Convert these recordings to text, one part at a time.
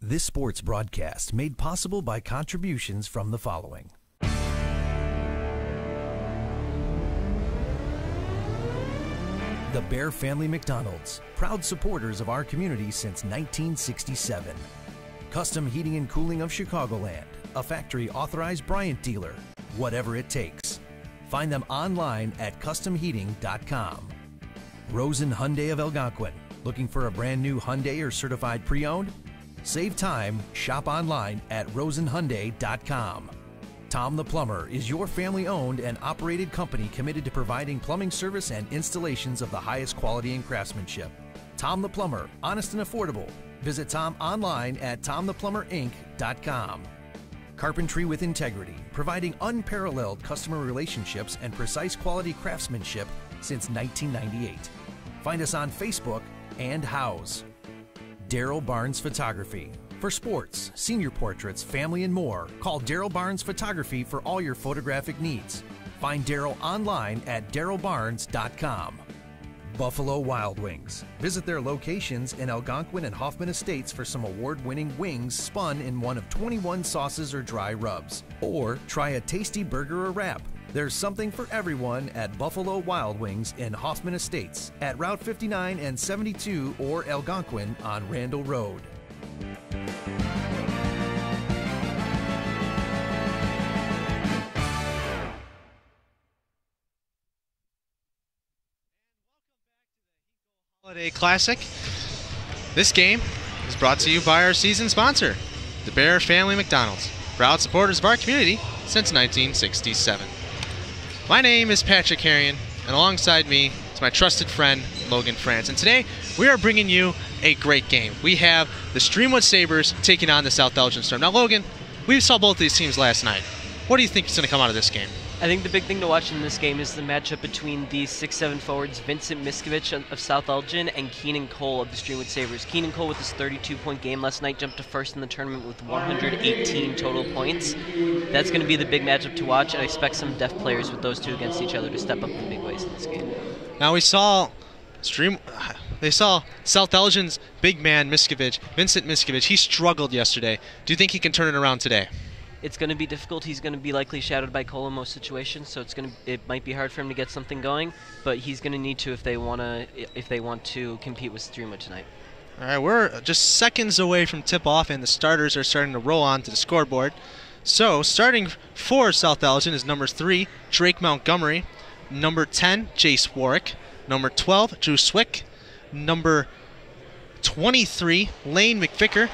This sports broadcast made possible by contributions from the following. The Bear Family McDonald's, proud supporters of our community since 1967. Custom Heating and Cooling of Chicagoland, a factory authorized Bryant dealer, whatever it takes. Find them online at customheating.com. Rosen Hyundai of Algonquin, looking for a brand new Hyundai or certified pre-owned? Save time, shop online at rosenhyundai.com. Tom the Plumber is your family-owned and operated company committed to providing plumbing service and installations of the highest quality and craftsmanship. Tom the Plumber, honest and affordable. Visit Tom online at tomtheplumberinc.com. Carpentry with integrity, providing unparalleled customer relationships and precise quality craftsmanship since 1998. Find us on Facebook and House. Daryl Barnes Photography. For sports, senior portraits, family, and more, call Daryl Barnes Photography for all your photographic needs. Find Daryl online at darylbarnes.com. Buffalo Wild Wings. Visit their locations in Algonquin and Hoffman Estates for some award-winning wings spun in one of 21 sauces or dry rubs. Or try a tasty burger or wrap. There's something for everyone at Buffalo Wild Wings in Hoffman Estates at Route 59 and 72 or Algonquin on Randall Road. Holiday Classic. This game is brought to you by our season sponsor, the Bear Family McDonald's, proud supporters of our community since 1967. My name is Patrick Harrion, and alongside me is my trusted friend, Logan France. And today, we are bringing you a great game. We have the Streamwood Sabres taking on the South Elgin Storm. Now, Logan, we saw both these teams last night. What do you think is going to come out of this game? I think the big thing to watch in this game is the matchup between the 6'7" forwards Vincent Miskovich of South Elgin and Keenan Cole of the Streamwood Sabres. Keenan Cole with his 32-point game last night jumped to first in the tournament with 118 total points. That's going to be the big matchup to watch, and I expect some deft players with those two against each other to step up in big ways in this game. Now we saw South Elgin's big man Miskovich, Vincent Miskovich. He struggled yesterday. Do you think he can turn it around today? It's going to be difficult. He's going to be likely shadowed by Cole in most situations, so it might be hard for him to get something going, but he's going to need to if they want to compete with Streamwood tonight. All right, we're just seconds away from tip-off, and the starters are starting to roll onto the scoreboard. So, starting for South Elgin is number 3, Drake Montgomery, number 10, Jace Warwick, number 12, Drew Swick, number 23, Lane McVicker,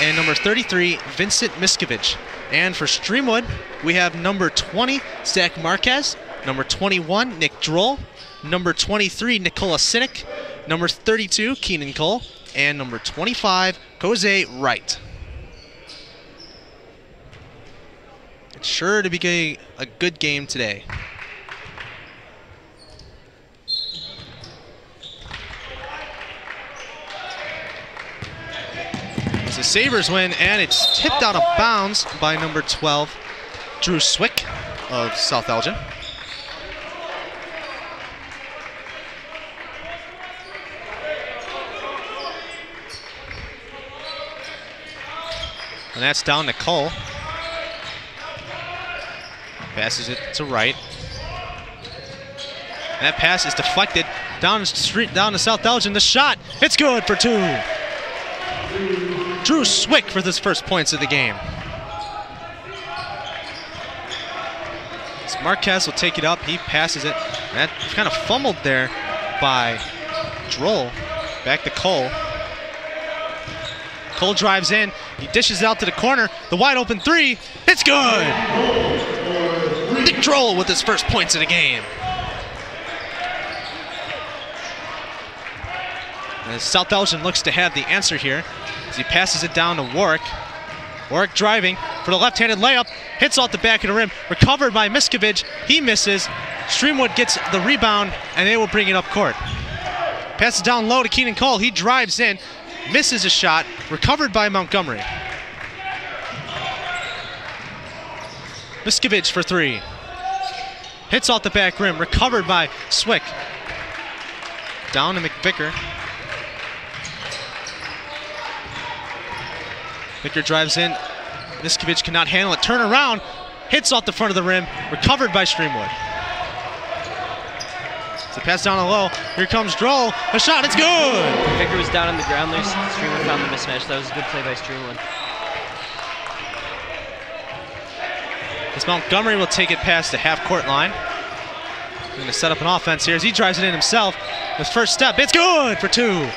and number 33, Vincent Miskovich. And for Streamwood, we have number 20, Zach Marquez, number 21, Nick Droll, number 23, Nicola Sinek, number 32, Keenan Cole, and number 25, Jose Wright. It's sure to be a good game today. The Sabres win, and it's tipped out of bounds by number 12, Drew Swick of South Elgin. And that's down to Cole. Passes it to Wright. That pass is deflected down to South Elgin. The shot, it's good for 2. Drew Swick for his first points of the game. So Marquez will take it up. He passes it. That kind of fumbled there by Droll. Back to Cole. Cole drives in. He dishes it out to the corner. The wide open 3. It's good! Nick Droll with his first points of the game. As South Elgin looks to have the answer here. He passes it down to Warwick. Warwick driving for the left-handed layup. Hits off the back of the rim. Recovered by Miskovich. He misses. Streamwood gets the rebound, and they will bring it up court. Passes down low to Keenan Cole. He drives in. Misses a shot. Recovered by Montgomery. Miskovich for 3. Hits off the back rim. Recovered by Swick. Down to McVicker. Victor drives in. Miskovic cannot handle it. Turn around. Hits off the front of the rim. Recovered by Streamwood. So pass down the low. Here comes Droll. A shot. It's good. Victor was down on the ground there. Streamwood found the mismatch. That was a good play by Streamwood. As Montgomery will take it past the half-court line. He's going to set up an offense here as he drives it in himself. His first step. It's good for 2.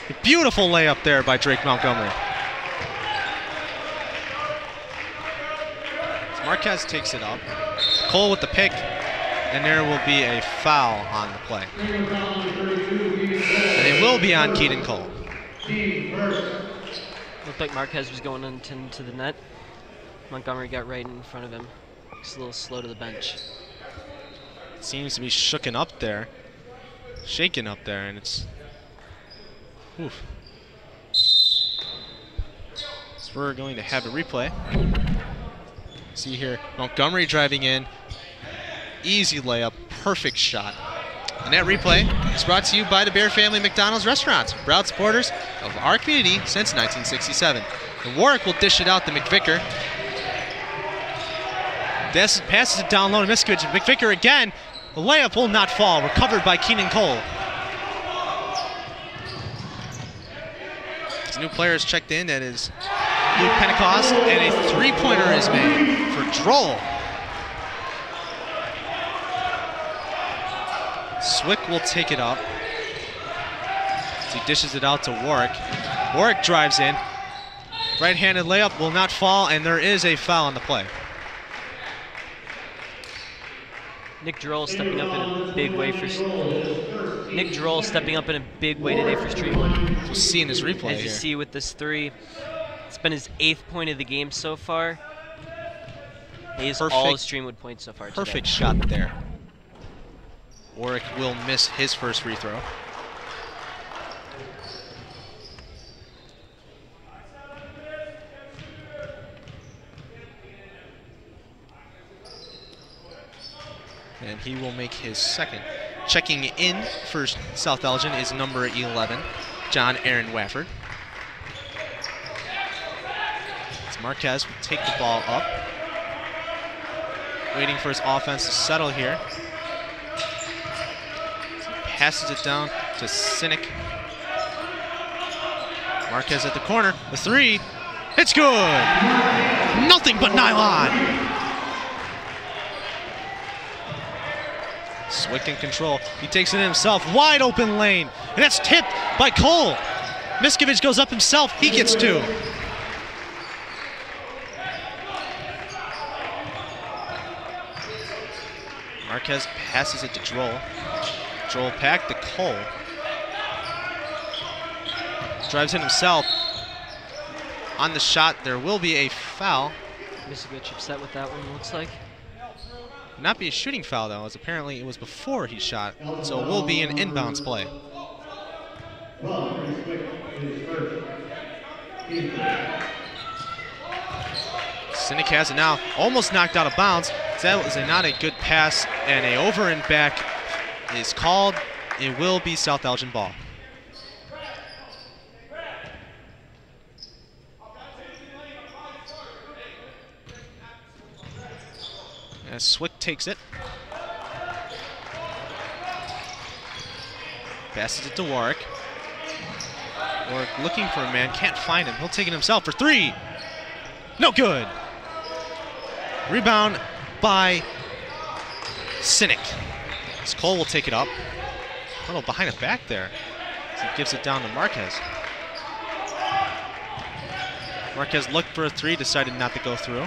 A beautiful layup there by Drake Montgomery. Marquez takes it up. Cole with the pick, and there will be a foul on the play. And it will be on Keaton Cole. Looked like Marquez was going into the net. Montgomery got right in front of him. Just a little slow to the bench. Seems to be shaken up there, and it's. Oof. So we're going to have a replay. See here, Montgomery driving in, easy layup, perfect shot. And that replay is brought to you by the Bear Family McDonald's Restaurants, proud supporters of our community since 1967. And Warwick will dish it out to McVicker. Passes it down low to Miskovic. McVicker again. The layup will not fall. Recovered by Keaton Cole. As new players checked in, that is Luke Pentecost, and a three-pointer is made for Droll. Swick will take it up as he dishes it out to Warwick. Warwick drives in. Right-handed layup will not fall, and there is a foul on the play. Nick Droll stepping up in a big way for today for Streamwood. We'll see in his replay. As you see with this 3, it's been his 8th point of the game so far. He is all Streamwood points so far today. Perfect shot there. Warwick will miss his first free throw. And he will make his second. Checking in for South Elgin is number 11, John Aaron Wafford. As Marquez will take the ball up. Waiting for his offense to settle here. So he passes it down to Sinek. Marquez at the corner. The 3. It's good! Nothing but nylon! Swick in control. He takes it in himself. Wide open lane. And that's tipped by Cole. Miskovic goes up himself. He gets 2. Marquez passes it to Droll. Droll back to Cole. Drives in himself. On the shot, there will be a foul. Miskovic upset with that one, looks like. Not be a shooting foul, though, as apparently it was before he shot. So it will be an inbounds play. Sinek has it now. Almost knocked out of bounds. That was not a good pass, and a over and back is called. It will be South Elgin ball. As Swick takes it. Passes it to Warwick. Warwick looking for a man, can't find him. He'll take it himself for 3. No good. Rebound by Sinek. As Cole will take it up. A little behind the back there. As he gives it down to Marquez. Marquez looked for a 3, decided not to go through.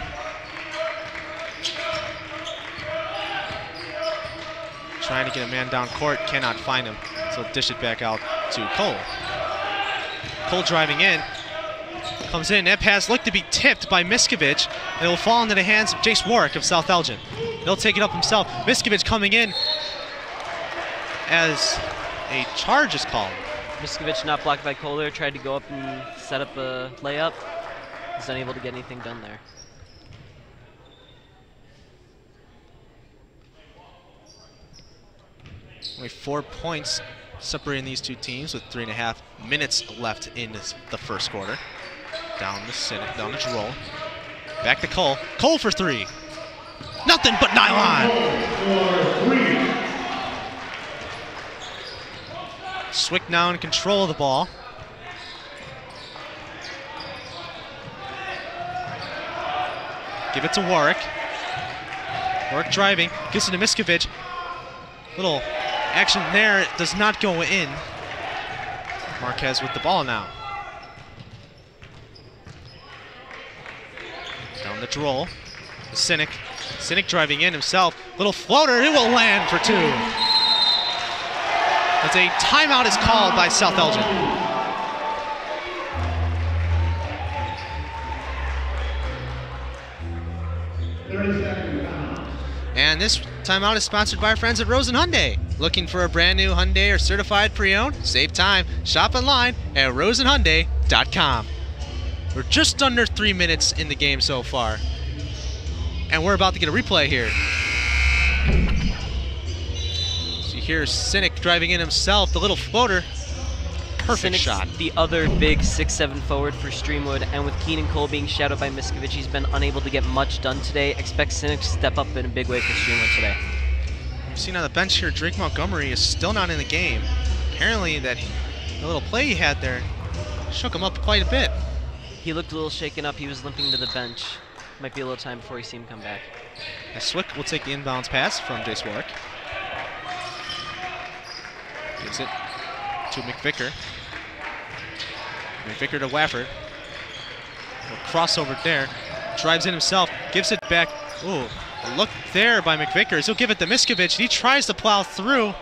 Trying to get a man down court, cannot find him. So dish it back out to Cole. Cole driving in. Comes in, that pass looked to be tipped by Miskovic. And it will fall into the hands of Jace Warwick of South Elgin. He'll take it up himself. Miskovic coming in as a charge is called. Miskovic not blocked by Cole there, tried to go up and set up a layup. He's unable to get anything done there. Only 4 points separating these two teams with 3.5 minutes left in the first quarter. Down the Droll. Back to Cole. Cole for three. Nothing but nylon. Swick now in control of the ball. Give it to Warwick. Warwick driving. Gives it to Miskovic. Little action there. It does not go in. Marquez with the ball now. Down the Droll. The Cynic. Cynic driving in himself. Little floater. It will land for two. As a timeout is called by South Elgin. And this timeout is sponsored by our friends at Rosen Hyundai. Looking for a brand new Hyundai or certified pre-owned? Save time. Shop online at rosenhyundai.com. We're just under 3 minutes in the game so far. And we're about to get a replay here. So you hear Cynic driving in himself, the little floater. Perfect Cynic's shot. The other big 6'7" forward for Streamwood, and with Keenan Cole being shadowed by Miskovic, he's been unable to get much done today. Expect Cynic to step up in a big way for Streamwood today. You've seen on the bench here, Drake Montgomery is still not in the game. Apparently the little play he had there shook him up quite a bit. He looked a little shaken up. He was limping to the bench. Might be a little time before you see him come back. As Swick will take the inbounds pass from Jace Warwick. Gives it to McVicker. McVicker to Wafford. Crossover there. Drives in himself. Gives it back. Ooh, a look there by McVicker. He'll give it to Miskovic. He tries to plow through.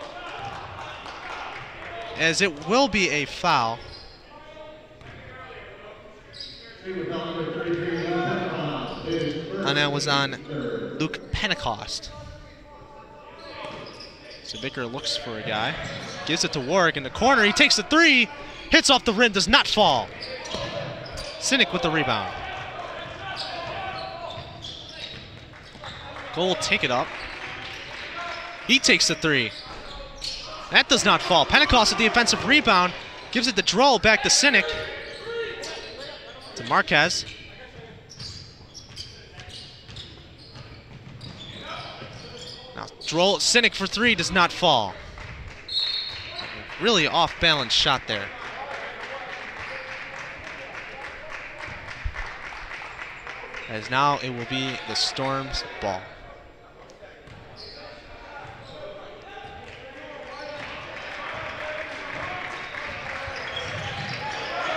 As it will be a foul. And that was on Luke Pentecost. So Vicker looks for a guy. Gives it to Warwick in the corner. He takes the three. Hits off the rim. Does not fall. Cynic with the rebound. Cole will take it up. He takes the three. That does not fall. Pentecost with the offensive rebound. Gives it to Droll. Back to Cynic. To Marquez. Now Droll, Cynic for three, does not fall. Really off-balance shot there. As now it will be the Storm's ball.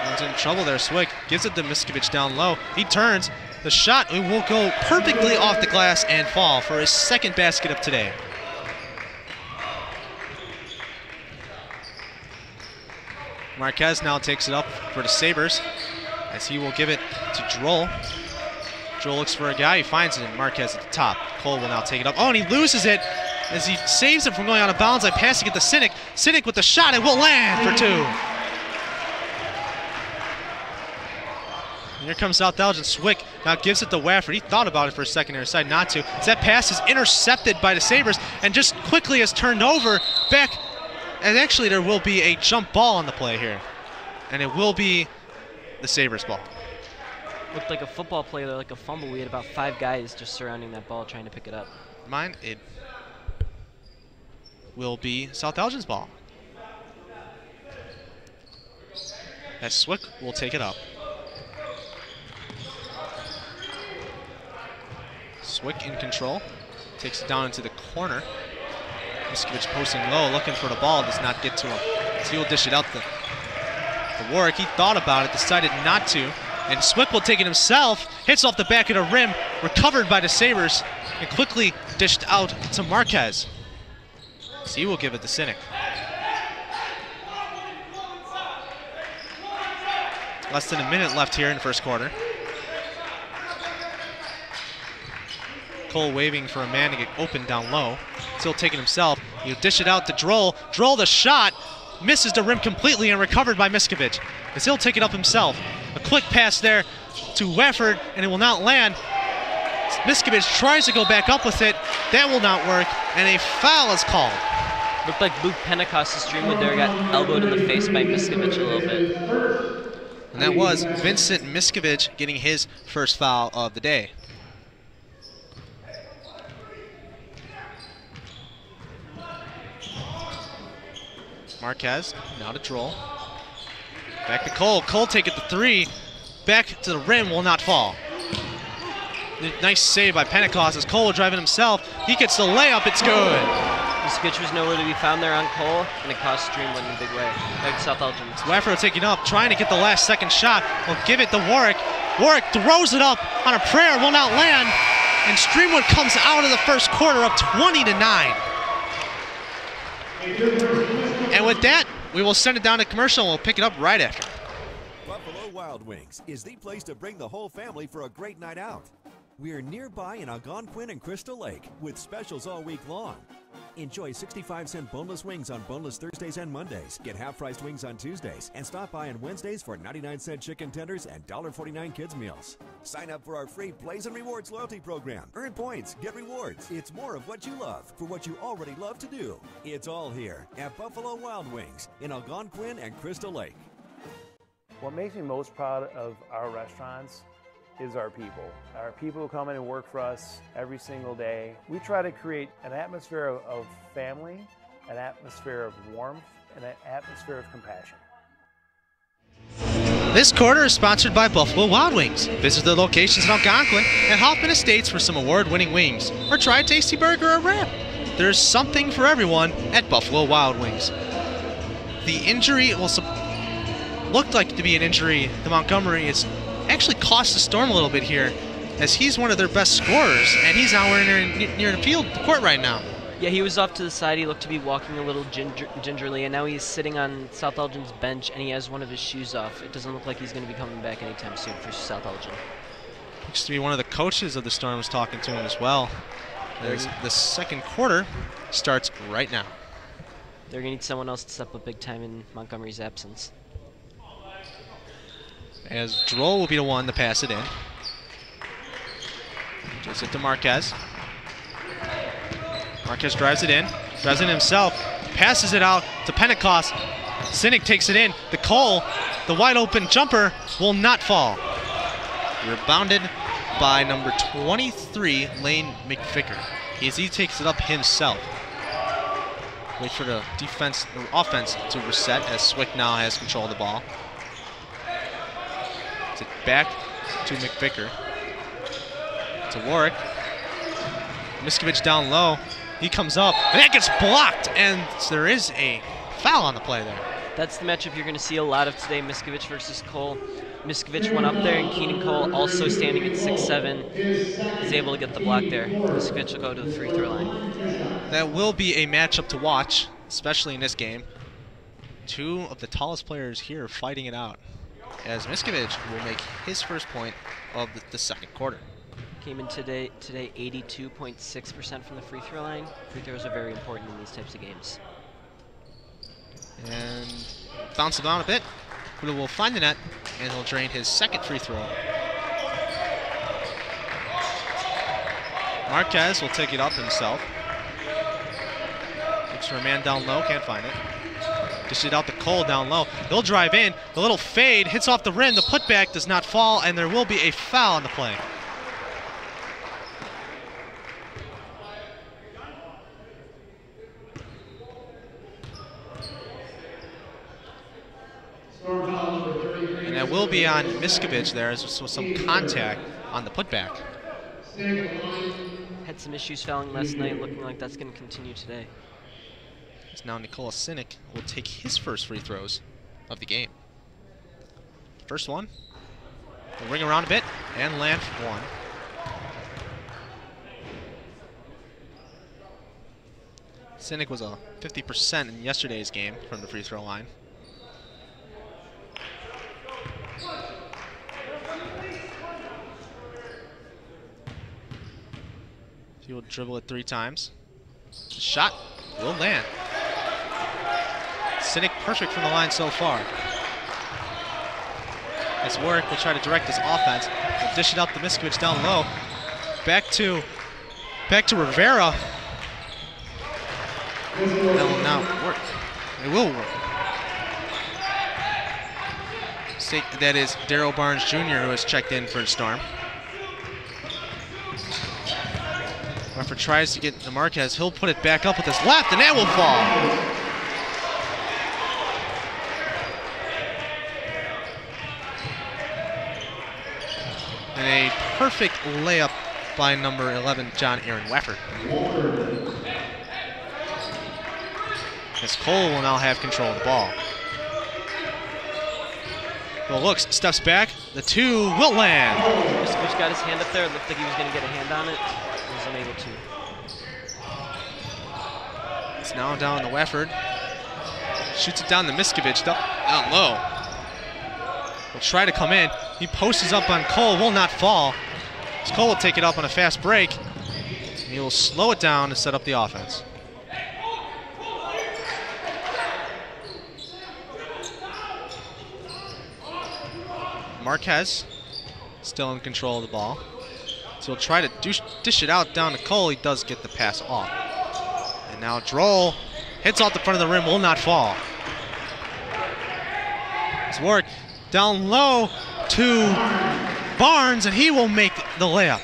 One's in trouble there. Swick gives it to Miskovic down low. He turns. The shot will go perfectly off the glass and fall for his second basket of today. Marquez now takes it up for the Sabres as he will give it to Droll. Droll looks for a guy. He finds it, and Marquez at the top. Cole will now take it up. Oh, and he loses it as he saves it from going out of bounds by passing it to Cynic. Cynic with the shot. It will land for two. And here comes South Elgin. Swick now gives it to Wafford. He thought about it for a second there, decided not to. As that pass is intercepted by the Sabres and just quickly is turned over back. And actually there will be a jump ball on the play here. And it will be the Sabres ball. Looked like a football play, like a fumble. We had about 5 guys just surrounding that ball trying to pick it up. It will be South Elgin's ball. As Swick will take it up. Swick in control. Takes it down into the corner. Miskovic posting low, looking for the ball. Does not get to him. So he will dish it out to Warwick. He thought about it, decided not to. And Swick will take it himself. Hits off the back of the rim. Recovered by the Sabres. And quickly dished out to Marquez. So he will give it to Cynic. Less than a minute left here in the first quarter. Cole waving for a man to get open down low. Still taking himself. He'll dish it out to Droll. Droll the shot. Misses the rim completely and recovered by Miskovic. As he'll take it up himself. A quick pass there to Wafford, and it will not land. Miskovic tries to go back up with it. That will not work, and a foul is called. Looked like Luke Pentecost of Streamwood there got elbowed in the face by Miskovich a little bit. And that was Vincent Miskovich getting his first foul of the day. Marquez, now to Droll. Back to Cole. Cole take it to 3. Back to the rim, will not fall. Nice save by Pentecost as Cole will drive it himself. He gets the layup, it's good. Miskovich was nowhere to be found there on Cole, and it cost Streamwood in a big way. Back to South Elgin. Wafro taking up, trying to get the last second shot. Will give it to Warwick. Warwick throws it up on a prayer, will not land. And Streamwood comes out of the first quarter up 20-9. And with that, we will send it down to commercial and we'll pick it up right after. Buffalo Wild Wings is the place to bring the whole family for a great night out. We're nearby in Algonquin and Crystal Lake with specials all week long. Enjoy 65-cent boneless wings on boneless Thursdays and Mondays. Get half-priced wings on Tuesdays. And stop by on Wednesdays for 99-cent chicken tenders and $1.49 kids meals. Sign up for our free Plays and Rewards loyalty program. Earn points, get rewards. It's more of what you love for what you already love to do. It's all here at Buffalo Wild Wings in Algonquin and Crystal Lake. What makes me most proud of our restaurants is our people. Our people who come in and work for us every single day. We try to create an atmosphere of family, an atmosphere of warmth, and an atmosphere of compassion. This quarter is sponsored by Buffalo Wild Wings. Visit their locations in Algonquin and Hoffman Estates for some award-winning wings, or try a tasty burger or wrap. There's something for everyone at Buffalo Wild Wings. The injury looked like to be an injury to Montgomery. It's actually cost the Storm a little bit here, as he's one of their best scorers, and he's now near the court right now. Yeah, he was off to the side. He looked to be walking a little gingerly, and now he's sitting on South Elgin's bench, and he has one of his shoes off. It doesn't look like he's going to be coming back anytime soon for South Elgin. Looks to be one of the coaches of the Storm was talking to him as well. The second quarter starts right now. They're going to need someone else to step up big time in Montgomery's absence. As Droll will be the one to pass it in. Gives it to Marquez. Marquez drives it in himself, passes it out to Pentecost. Cynic takes it in. The Cole, the wide open jumper will not fall. Rebounded by number 23, Lane McVicker. He takes it up himself. Wait for the offense to reset as Swick now has control of the ball. It back to McVicker. To Warwick. Miskovich down low. He comes up, and that gets blocked, and there is a foul on the play there. That's the matchup you're going to see a lot of today, Miskovich versus Cole. Miskovich went up there, and Keenan Cole, also standing at 6'7", is able to get the block there. Miskovich will go to the free throw line. That will be a matchup to watch, especially in this game. Two of the tallest players here fighting it out, as Miskovich will make his first point of the second quarter. Came in today 82.6% from the free throw line. Free throws are very important in these types of games. And bounce it down a bit, but will find the net, and he'll drain his second free throw. Marquez will take it up himself. Looks for a man down low, can't find it. Dish it out to Cole down low. They'll drive in. The little fade hits off the rim. The putback does not fall, and there will be a foul on the play. And that will be on Miskovich there, as there was some contact on the putback. Had some issues fouling last night, looking like that's going to continue today. So now Nikola Cynic will take his first free throws of the game. First one, will ring around a bit and land one. Cynic was a 50% in yesterday's game from the free throw line. He will dribble it 3 times. The shot will land. Cynic perfect from the line so far. As Warwick will try to direct his offense. He'll dish it out to Miskovich down low. Back to Rivera. That will not work. It will work. That is Darryl Barnes Jr. who has checked in for the Storm. Weffer tries to get to Marquez. He'll put it back up with his left, and that will fall. And a perfect layup by number 11, John Aaron Weffer. As Cole will now have control of the ball. Well, looks, steps back. The two will land. Miskovic got his hand up there. It looked like he was going to get a hand on it. He was unable to. It's now down to Wefford. Shoots it down to Miskovic, down low. Will try to come in. He posts up on Cole, will not fall. As Cole will take it up on a fast break. And he will slow it down to set up the offense. Marquez still in control of the ball. So he'll try to dish it out down to Cole. He does get the pass off. And now Droll hits off the front of the rim, will not fall. It's Warwick down low to Barnes, and he will make the layup.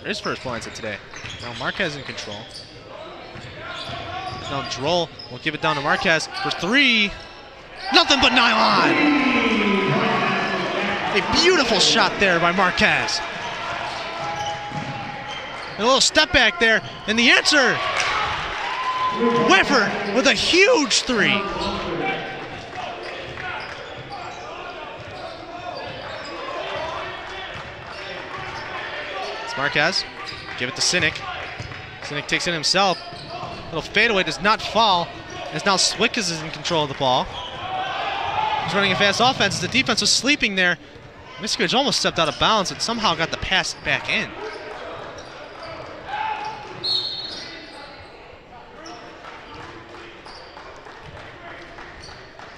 His first points of today. Now Marquez in control. Now Droll will give it down to Marquez for three. Nothing but nylon. A beautiful shot there by Marquez. A little step back there, and the answer, Weffer with a huge three. It's Marquez. Give it to Sinek. Sinek takes it himself. Little fadeaway does not fall, as now Swickers is in control of the ball. He's running a fast offense. The defense was sleeping there. Miskovic almost stepped out of bounds and somehow got the pass back in.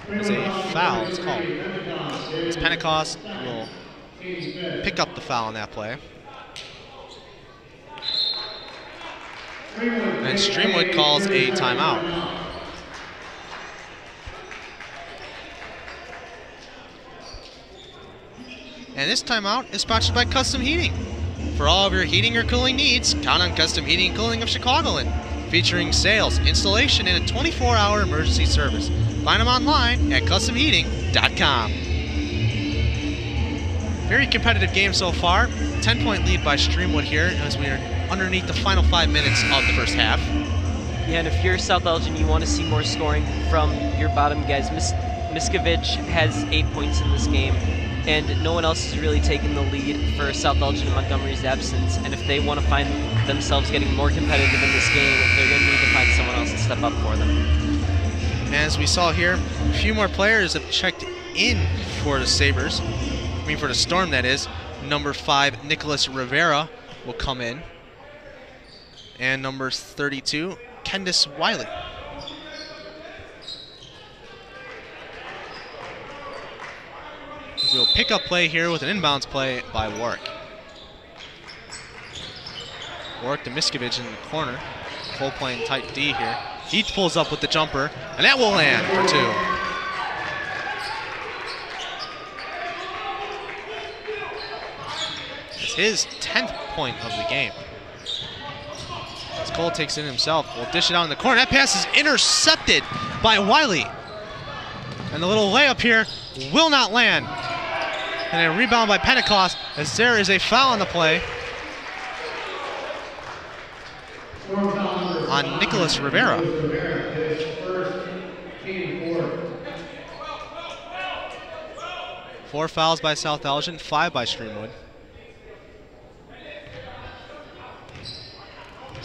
There's a foul, it's called. It's Pentecost will pick up the foul on that play. And Streamwood calls a timeout. And this timeout is sponsored by Custom Heating. For all of your heating or cooling needs, count on Custom Heating and Cooling of Chicagoland, featuring sales, installation, and a 24-hour emergency service. Find them online at customheating.com. Very competitive game so far. 10-point lead by Streamwood here as we are underneath the final 5 minutes of the first half. Yeah, and if you're South Elgin, you want to see more scoring from your bottom guys. Miskovic has 8 points in this game, and no one else has really taken the lead for South Elgin in Montgomery's absence. And if they want to find themselves getting more competitive in this game, they're going to need to find someone else to step up for them. As we saw here, a few more players have checked in for the Sabres. I mean, for the Storm, that is. Number 5, Nicholas Rivera will come in. And number 32, Kendis Wiley. We'll pick up play here with an inbounds play by Warwick. Warwick to Miskovic in the corner. Cole playing tight D here. He pulls up with the jumper, and that will land for two. It's his 10th point of the game. As Cole takes it himself, will dish it out in the corner. That pass is intercepted by Wiley. And the little layup here will not land. And a rebound by Pentecost as there is a foul on the play on Nicholas Rivera. Four fouls by South Elgin, 5 by Streamwood.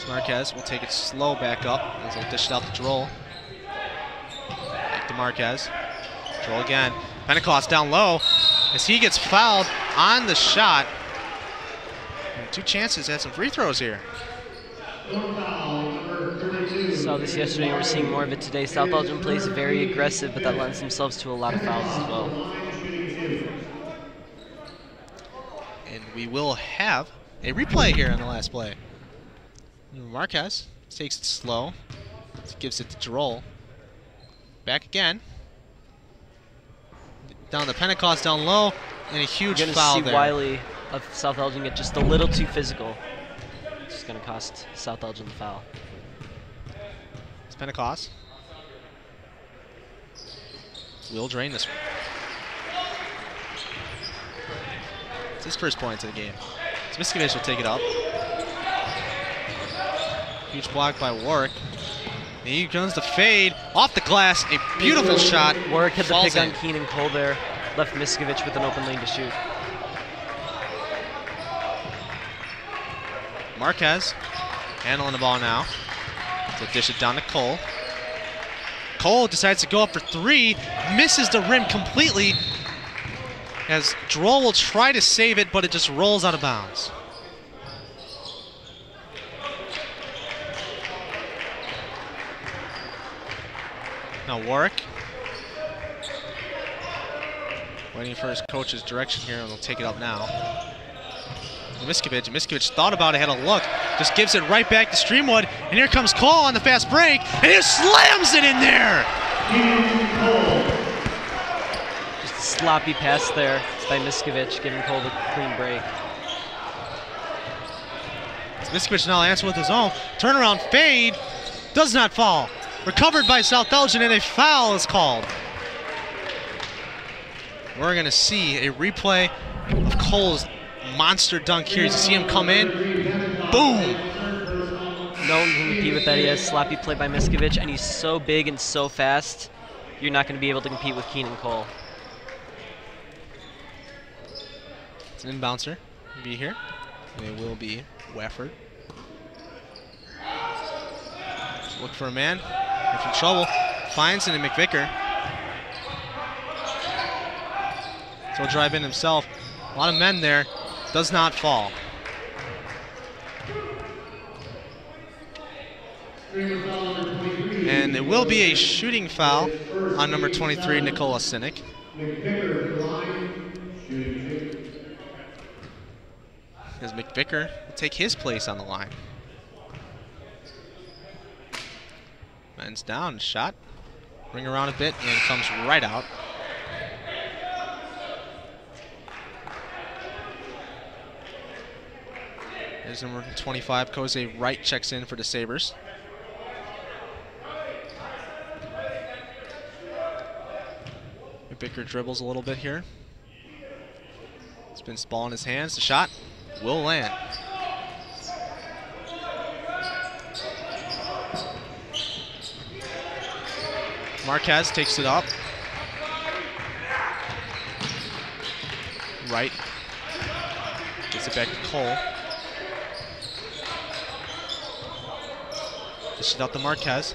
Marquez will take it slow back up as he'll dish it out to Droll. Back to Marquez. Droll again. Pentecost down low as he gets fouled on the shot. And 2 chances at some free throws here. Saw this yesterday, and we're seeing more of it today. South Elgin plays very aggressive, but that lends themselves to a lot of fouls as well. And we will have a replay here on the last play. Marquez takes it slow. Gives it to Droll. Back again. Down to Pentecost down low. And a huge foul there. You're going to see Wiley of South Elgin get just a little too physical. It's just going to cost South Elgin the foul. It's Pentecost. Will drain this one. It's his first point of the game. Miskovich will take it up. Huge block by Warwick. And he comes to fade off the glass. A beautiful shot. Warwick had the pick on Keenan Cole there. Left Miskovich with an open lane to shoot. Marquez handling the ball now. So dish it down to Cole. Cole decides to go up for three. Misses the rim completely. As Droll will try to save it, but it just rolls out of bounds. Now Warwick. Waiting for his coach's direction here, and he'll take it up now. Miskovich thought about it, had a look. Just gives it right back to Streamwood. And here comes Cole on the fast break, and he slams it in there! Sloppy pass there by Miskovich, giving Cole the clean break. Miskovich now answers with his own. Turnaround fade. Does not fall. Recovered by South Elgin, and a foul is called. We're going to see a replay of Cole's monster dunk here. You see him come in. Boom! No one can compete with that. He has sloppy play by Miskovich, and he's so big and so fast, you're not going to be able to compete with Keenan Cole. It's an inbouncer. Be here. And it will be Wafford. Look for a man. In for trouble. Finds it in McVicker. So he'll drive in himself. A lot of men there. Does not fall. And it will be a shooting foul on number 23, Nikola Sinek. As McVicker will take his place on the line. Men's down, shot. Ring around a bit and comes right out. There's number 25, Kose Wright checks in for the Sabres. McVicker dribbles a little bit here. Spins the ball in his hands. The shot will land. Marquez takes it up. Right. Gets it back to Cole. Dish it out to Marquez.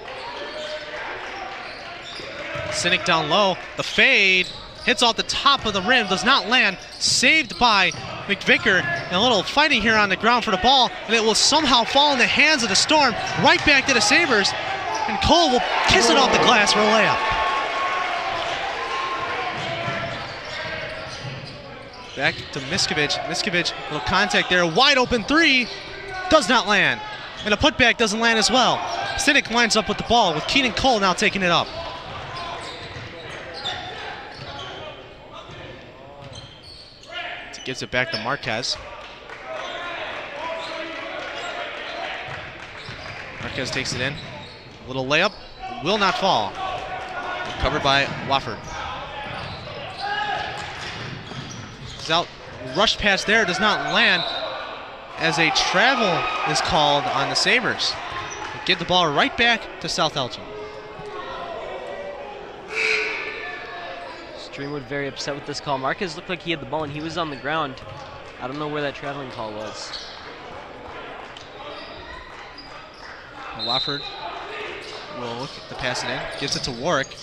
Sinek down low. The fade. Hits off the top of the rim. Does not land. Saved by McVicker. And a little fighting here on the ground for the ball. And it will somehow fall in the hands of the Storm. Right back to the Sabres. And Cole will kiss it off the glass for a layup. Back to Miskovich. Miskovich, little contact there. Wide open three. Does not land. And a putback doesn't land as well. Sinek lines up with the ball with Keenan Cole now taking it up. Gives it back to Marquez. Marquez takes it in. A little layup. Will not fall. Covered by Wofford. He's out. Rush pass there. Does not land. As a travel is called on the Sabres. Get the ball right back to South Elgin. Streamwood very upset with this call. Marquez looked like he had the ball and he was on the ground. I don't know where that traveling call was. Wofford will look at the pass it in. Gives it to Warwick.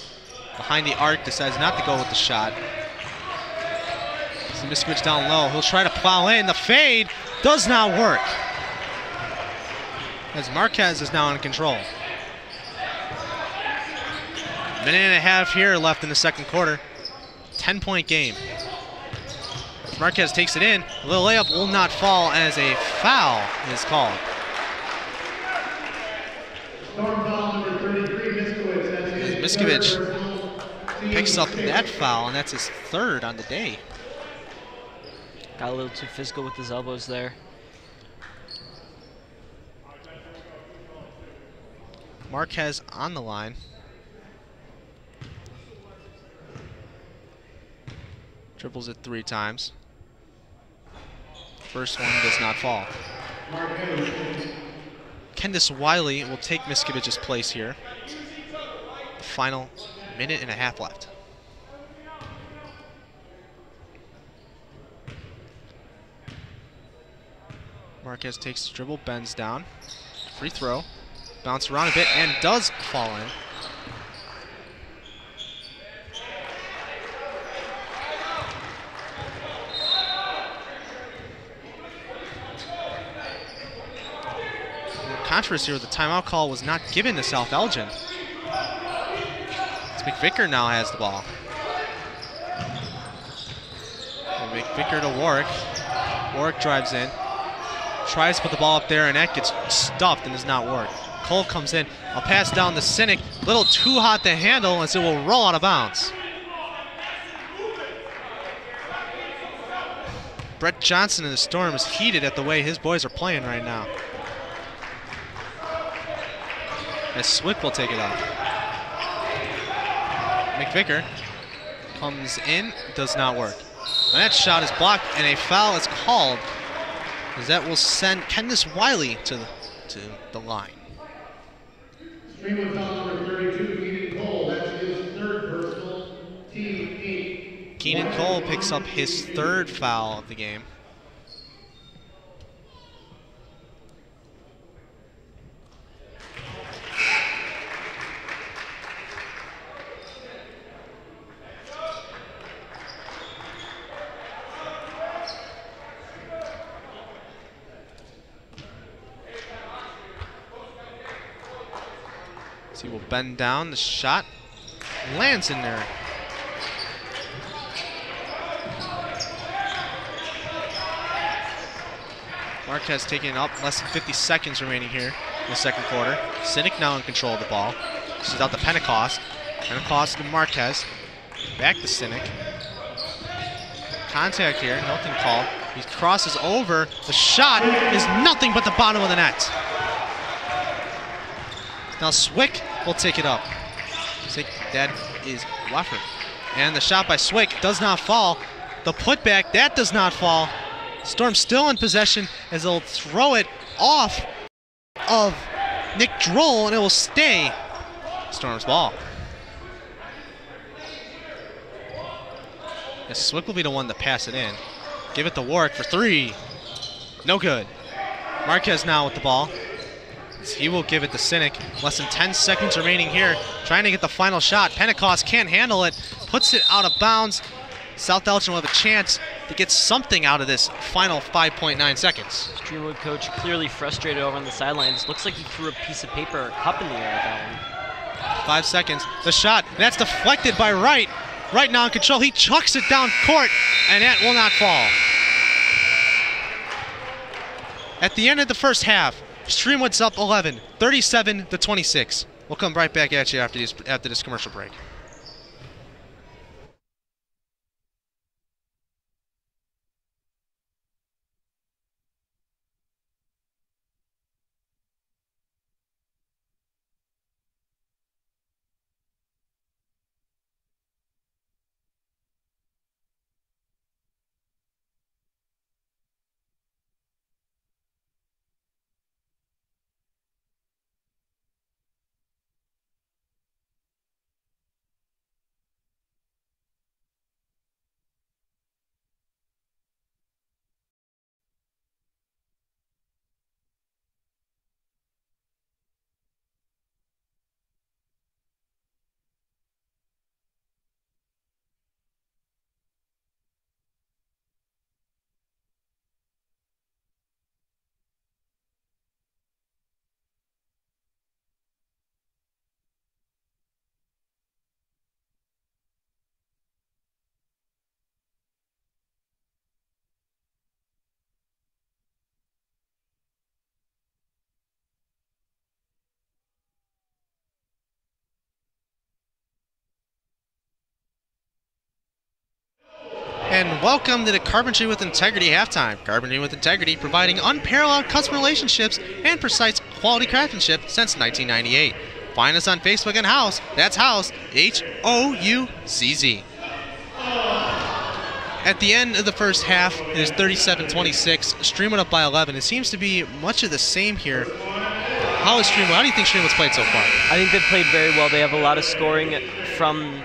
Behind the arc, decides not to go with the shot. Miskovich down low. He'll try to plow in. The fade does not work. As Marquez is now in control. Minute and a half here left in the second quarter. 10-point game. Marquez takes it in. The layup will not fall as a foul is called. Miskovic picks up that foul, and that's his third on the day. Got a little too physical with his elbows there. Marquez on the line. Dribbles it 3 times. First one does not fall. Kendis Wiley will take Miskovic's place here. The final minute and a half left. Marquez takes the dribble, bends down. Free throw. Bounce around a bit and does fall in. Controversy with the timeout call was not given to South Elgin. It's McVicker now has the ball. And McVicker to Warwick. Warwick drives in. Tries to put the ball up there and that gets stuffed and does not work. Cole comes in. A pass down to Sinek. A little too hot to handle as it will roll out of bounds. Brett Johnson in the Storm is heated at the way his boys are playing right now. As Swick will take it up. McVicker comes in, does not work. And that shot is blocked and a foul is called, as that will send Kendis Wiley to the line. Streamwood foul number 32, Keenan Cole. That's his third personal, team 8. Keenan Cole picks up his third foul of the game. He will bend down. The shot lands in there. Marquez taking it up. Less than 50 seconds remaining here in the second quarter. Sinek now in control of the ball. This is out to Pentecost. Pentecost to Marquez. Back to Sinek. Contact here. Nothing called. He crosses over. The shot is nothing but the bottom of the net. Now Swick will take it up. That is Weffer. And the shot by Swick does not fall. The putback, that does not fall. Storm still in possession as they'll throw it off of Nick Droll and it will stay Storm's ball. Yes, Swick will be the one to pass it in. Give it to Warwick for 3. No good. Marquez now with the ball. He will give it to Sinek. Less than 10 seconds remaining here. Trying to get the final shot. Pentecost can't handle it. Puts it out of bounds. South Elgin will have a chance to get something out of this final 5.9 seconds. Streamwood coach clearly frustrated over on the sidelines. Looks like he threw a piece of paper or a cup in the air at that one. 5 seconds. The shot. That's deflected by Wright. Wright now in control. He chucks it down court, and that will not fall. At the end of the first half, Streamwood's up 11, 37-26. We'll come right back at you after this commercial break. And welcome to the Carpentry with Integrity halftime. Carpentry with Integrity, providing unparalleled customer relationships and precise quality craftsmanship since 1998. Find us on Facebook and House. That's House, Houzz. At the end of the first half, it is 37-26. Streamwood up by 11. It seems to be much of the same here. How do you think Streamwood's played so far? I think they've played very well. They have a lot of scoring from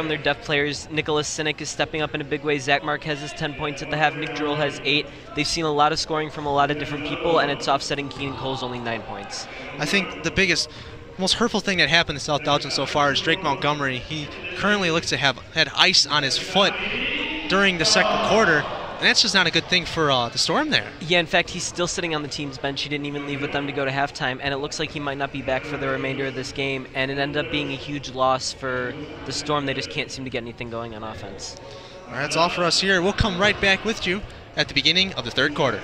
their depth players. Nicholas Sinek is stepping up in a big way. Zach Marquez has 10 points at the half. Nick Droll has 8. They've seen a lot of scoring from a lot of different people, and it's offsetting Keenan Cole's only 9 points. I think the most hurtful thing that happened to South Elgin so far is Drake Montgomery. He currently looks to have had ice on his foot during the second quarter, and that's just not a good thing for the Storm there. Yeah, in fact, he's still sitting on the team's bench. He didn't even leave with them to go to halftime, and it looks like he might not be back for the remainder of this game, and it ended up being a huge loss for the Storm. They just can't seem to get anything going on offense. All right, that's all for us here. We'll come right back with you at the beginning of the third quarter.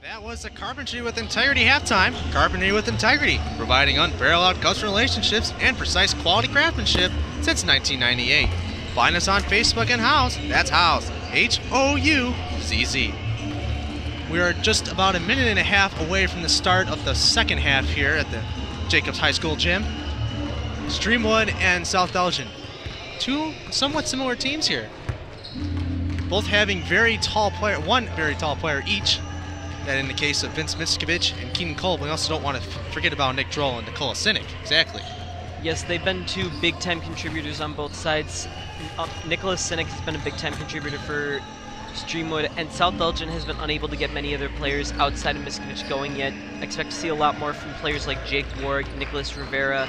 That was the Carpentry with Integrity halftime. Carpentry with Integrity, providing unparalleled customer relationships and precise quality craftsmanship since 1998. Find us on Facebook and House. That's House, Houzz. We are just about a minute and a half away from the start of the second half here at the Jacobs High School gym. Streamwood and South Elgin, two somewhat similar teams here. Both having one very tall player each. That in the case of Vince Miskovich and Keenan Cole, we also don't want to forget about Nick Droll and Nicola Sinek. Exactly. Yes, they've been two big-time contributors on both sides. Nicola Sinek has been a big-time contributor for Streamwood, and South Elgin has been unable to get many of their players outside of Miskovich going yet. I expect to see a lot more from players like Jake Warwick, Nicholas Rivera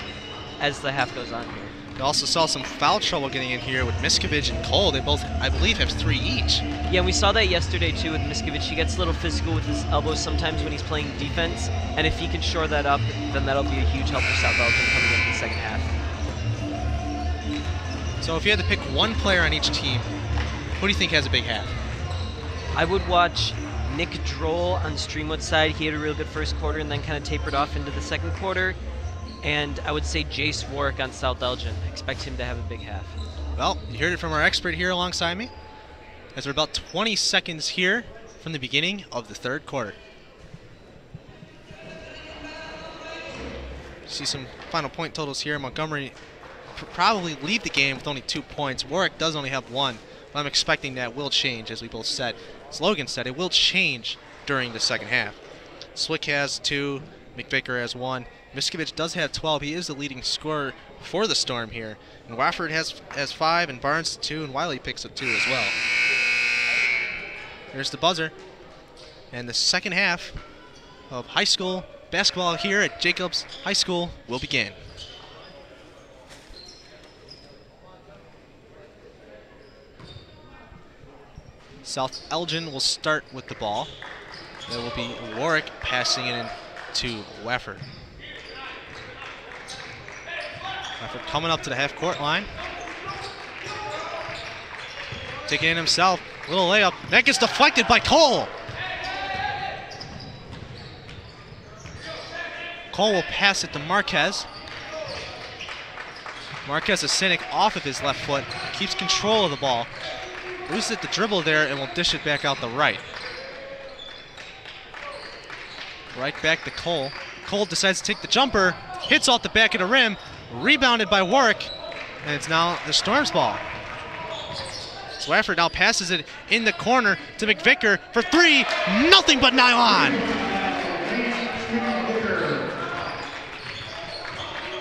as the half goes on here. We also saw some foul trouble getting in here with Miskovich and Cole. They both, I believe, have 3 each. Yeah, and we saw that yesterday too with Miskovich. He gets a little physical with his elbows sometimes when he's playing defense, and if he can shore that up, then that'll be a huge help for South Elgin coming into the second half. So if you had to pick one player on each team, who do you think has a big half? I would watch Nick Droll on Streamwood's side. He had a real good first quarter and then kind of tapered off into the second quarter. And I would say Jace Warwick on South Elgin. I expect him to have a big half. Well, you heard it from our expert here alongside me, as we're about 20 seconds here from the beginning of the third quarter. See some final point totals here. Montgomery probably lead the game with only 2 points. Warwick does only have 1, but I'm expecting that will change, as we both said. As Logan said, it will change during the second half. Swick has 2, McVicker has 1. Miskovich does have 12. He is the leading scorer for the Storm here. And Wofford has 5, and Barnes 2, and Wiley picks up 2 as well. Here's the buzzer. And the second half of high school basketball here at Jacobs High School will begin. South Elgin will start with the ball. That will be Warwick passing it in to Wofford. Wofford coming up to the half-court line. Taking it in himself. Little layup. That gets deflected by Cole. Cole will pass it to Marquez. Marquez is Sinek off of his left foot. Keeps control of the ball. Loses it the dribble there and will dish it back out the right. Right back to Cole. Cole decides to take the jumper. Hits off the back of the rim. Rebounded by Warwick. And it's now the Storm's ball. Wofford now passes it in the corner to McVicker for 3. Nothing but nylon.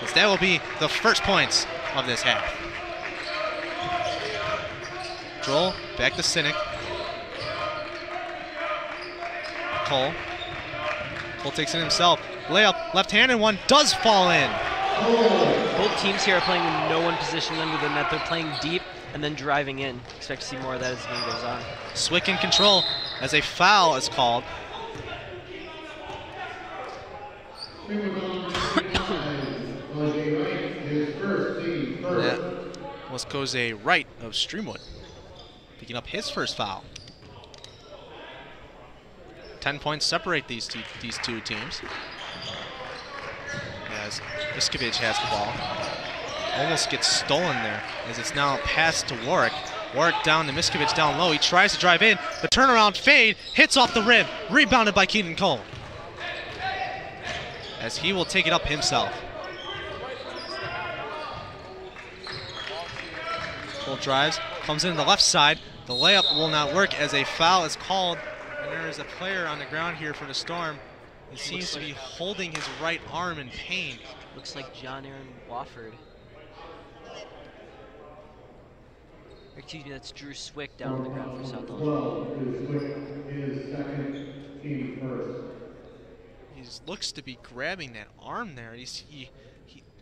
As that will be the first points of this half. Droll back to Sinek. Cole. Cole takes it himself. Layup, left-handed one, does fall in. Both teams here are playing with no one positioned under the net. They're playing deep and then driving in. Expect to see more of that as the game goes on. Swick in control as a foul is called. That was Jose Wright of Streamwood, picking up his first foul. 10 points separate these two teams. As Miskovich has the ball. Almost gets stolen there as it's now passed to Warwick. Warwick down to Miskovich down low. He tries to drive in. The turnaround fade hits off the rim. Rebounded by Keenan Cole. As he will take it up himself. Cole drives, comes in the left side. The layup will not work as a foul is called. And there is a player on the ground here for the Storm. He seems to be holding his right arm in pain. Looks like John Aaron Wofford. Excuse me, that's Drew Swick down on the ground for South Elgin. He looks to be grabbing that arm there. He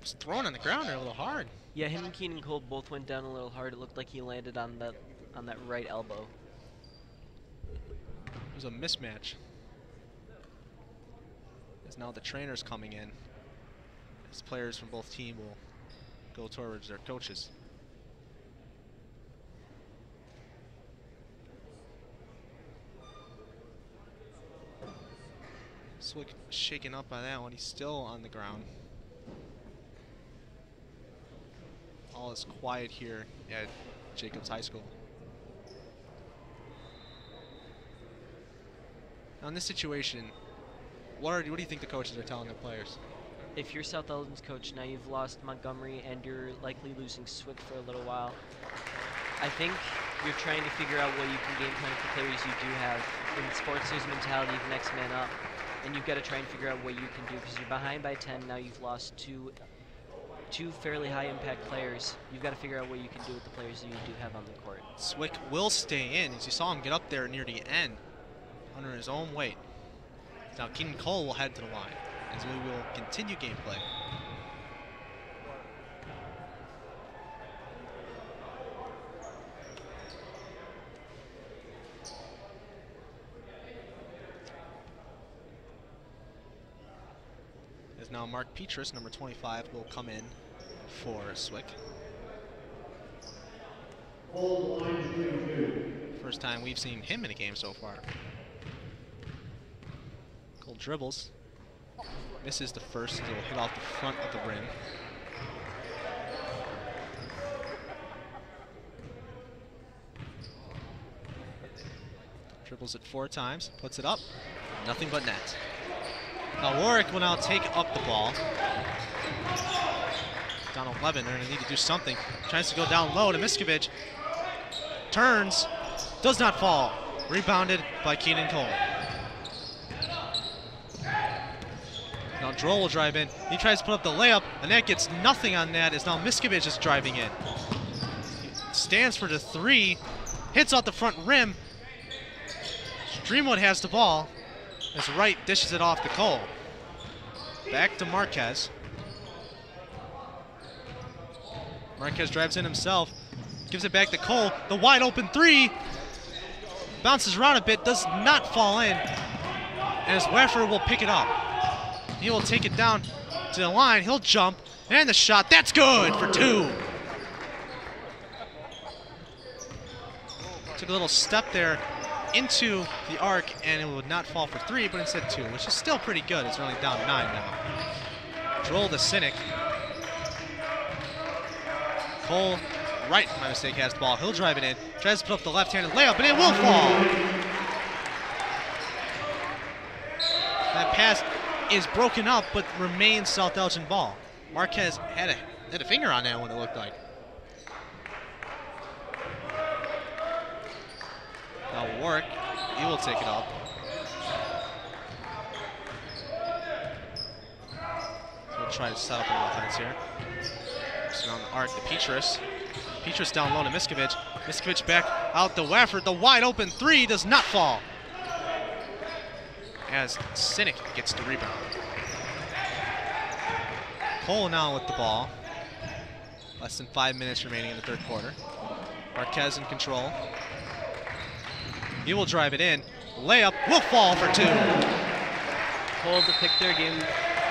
was thrown on the ground there a little hard. Yeah, him and Keenan Cole both went down a little hard. It looked like he landed on that right elbow. It was a mismatch. As now the trainer's coming in. As players from both teams will go towards their coaches. Swick shaken up by that one. He's still on the ground. All is quiet here at Jacobs High School. Now in this situation, what do you think the coaches are telling their players? If you're South Elgin's coach, now you've lost Montgomery and you're likely losing Swick for a little while. I think you're trying to figure out what you can game plan for players you do have. In sports, there's a mentality of next man up, and you've got to try and figure out what you can do because you're behind by 10. Now you've lost two fairly high impact players. You've got to figure out what you can do with the players that you do have on the court. Swick will stay in, as you saw him get up there near the end under his own weight. Now Keenan Cole will head to the line as we will continue gameplay. As now Mark Petrus, number 25, will come in for Swick. First time we've seen him in a game so far. Cole dribbles. Misses the first. He'll hit off the front of the rim. Dribbles it 4 times. Puts it up. Nothing but net. Now Warwick will now take up the ball. Down 11. They're going to need to do something. Tries to go down low to Miskovich. Turns. Does not fall. Rebounded by Keenan Cole. Now Droll will drive in. He tries to put up the layup, and that gets nothing on that as now Miskovich is driving in. He stands for the 3. Hits out the front rim. Streamwood has the ball as Wright dishes it off to Cole. Back to Marquez. Marquez drives in himself. Gives it back to Cole. The wide open 3. Bounces around a bit. Does not fall in. As Waffer will pick it up. He will take it down to the line. He'll jump. And the shot. That's good for 2. Took a little step there into the arc, and it would not fall for 3, but instead 2, which is still pretty good. It's only down 9 now. Droll to Cynic. Cole, right, my mistake, has the ball. He'll drive it in. Tries to put up the left-handed layup, and it will fall. That pass is broken up, but remains South Elgin ball. Marquez had a finger on that one, it looked like. Now Warwick, he will take it up. So we'll try to set up an offense here. So on the arc to Petrus. Petrus down low to Miskovich. Miskovich back out to Wafford. The wide open 3 does not fall. As Cynic gets the rebound. Cole now with the ball. Less than 5 minutes remaining in the third quarter. Marquez in control. He will drive it in. Layup will fall for 2. Cole to pick their game.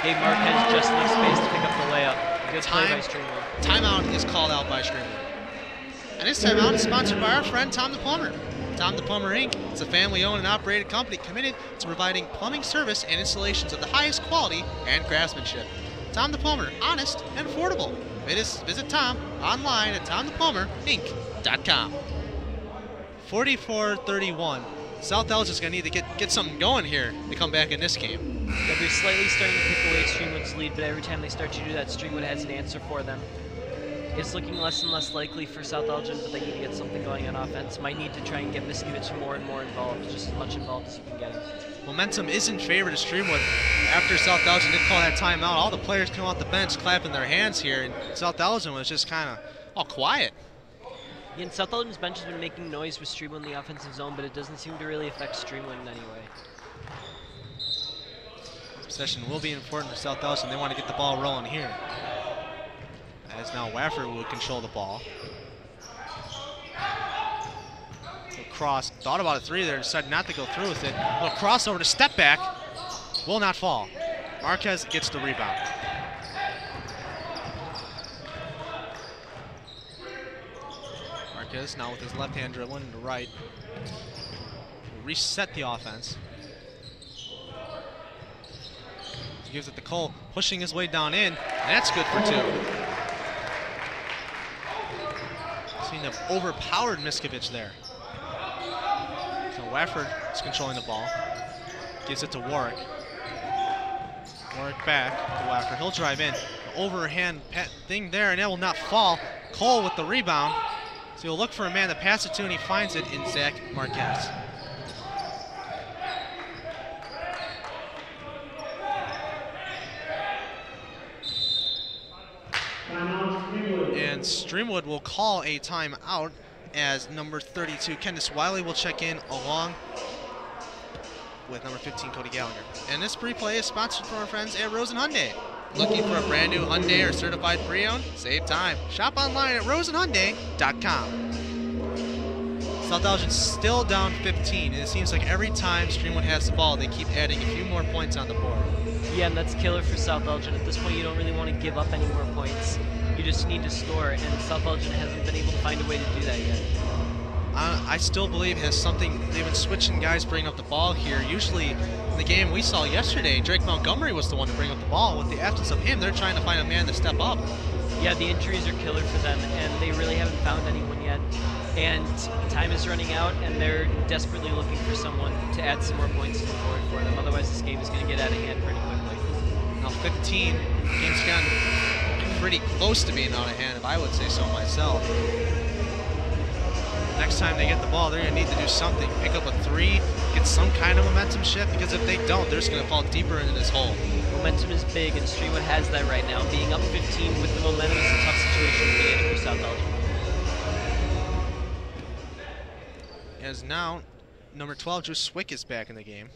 Gave Marquez just enough space to pick up the layup. Good play by Streamwood. Timeout is called out by Streamwood. And this timeout is sponsored by our friend Tom the Plumber. Tom the Plumber Inc. is a family-owned and operated company committed to providing plumbing service and installations of the highest quality and craftsmanship. Tom the Plumber, honest and affordable. Visit Tom online at tomtheplumber.inc.com. 44-31. South Elgin's going to need to get something going here to come back in this game. Yeah, they're slightly starting to pick away Streamwood's lead, but every time they start to do that, Streamwood has an answer for them. It's looking less and less likely for South Elgin, but they need to get something going on offense. Might need to try and get Miskovich more and more involved, just as much involved as you can get him. Momentum is in favor to Streamwood. After South Elgin did call that timeout, all the players come off the bench clapping their hands here, and South Elgin was just kind of all quiet. Yeah, and South Elgin's bench has been making noise with Streamwood in the offensive zone, but it doesn't seem to really affect Streamwood in any way. This possession will be important for South Elgin. They want to get the ball rolling here. As now Waffer will control the ball. Cross, thought about a 3 there, decided not to go through with it. Little crossover to step back, will not fall. Marquez gets the rebound. Marquez now with his left hand dribbling to right. Will reset the offense. gives it to Cole, pushing his way down in, and that's good for 2. Seeing an overpowered Miskovic there. So Wafford is controlling the ball. Gives it to Warwick. Warwick back to Wafford. He'll drive in. Overhand thing there, and that will not fall. Cole with the rebound. So he'll look for a man to pass it to, and he finds it in Zach Marquez. And Streamwood will call a timeout as number 32, Kendis Wiley, will check in along with number 15, Cody Gallagher. And this replay is sponsored from our friends at Rosen Hyundai. Looking for a brand new Hyundai or certified pre-owned? Save time. Shop online at rosenhyundai.com. South Elgin still down 15, and it seems like every time Streamwood has the ball, they keep adding a few more points on the board. Yeah, and that's killer for South Elgin. At this point, you don't really want to give up any more points. You just need to score, and South Elgin hasn't been able to find a way to do that yet. I still believe has something. They've been switching guys bringing up the ball here. Usually in the game we saw yesterday, Drake Montgomery was the one to bring up the ball. With the absence of him, they're trying to find a man to step up. Yeah, the injuries are killer for them, and they really haven't found anyone yet. And time is running out, and they're desperately looking for someone to add some more points to the board for them. Otherwise, this game is going to get out of hand pretty quickly. Now 15, game's gotten pretty close to being out of hand, if I would say so myself. Next time they get the ball, they're going to need to do something. Pick up a 3, get some kind of momentum shift, because if they don't, they're just going to fall deeper into this hole. Momentum is big, and Streamwood has that right now. Being up 15 with the momentum is a tough situation to get in for South Elgin. As now, number 12, Drew Swick is back in the game.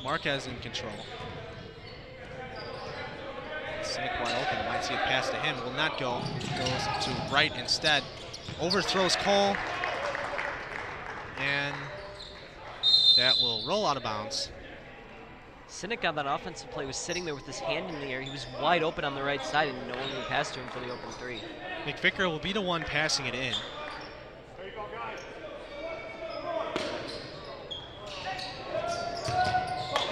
Marquez in control. Sinek wide open, might see a pass to him, will not go, goes to right instead. Overthrows Cole, and that will roll out of bounds. Sinek on that offensive play was sitting there with his hand in the air. He was wide open on the right side, and no one would pass to him for the open 3. McVicker will be the one passing it in.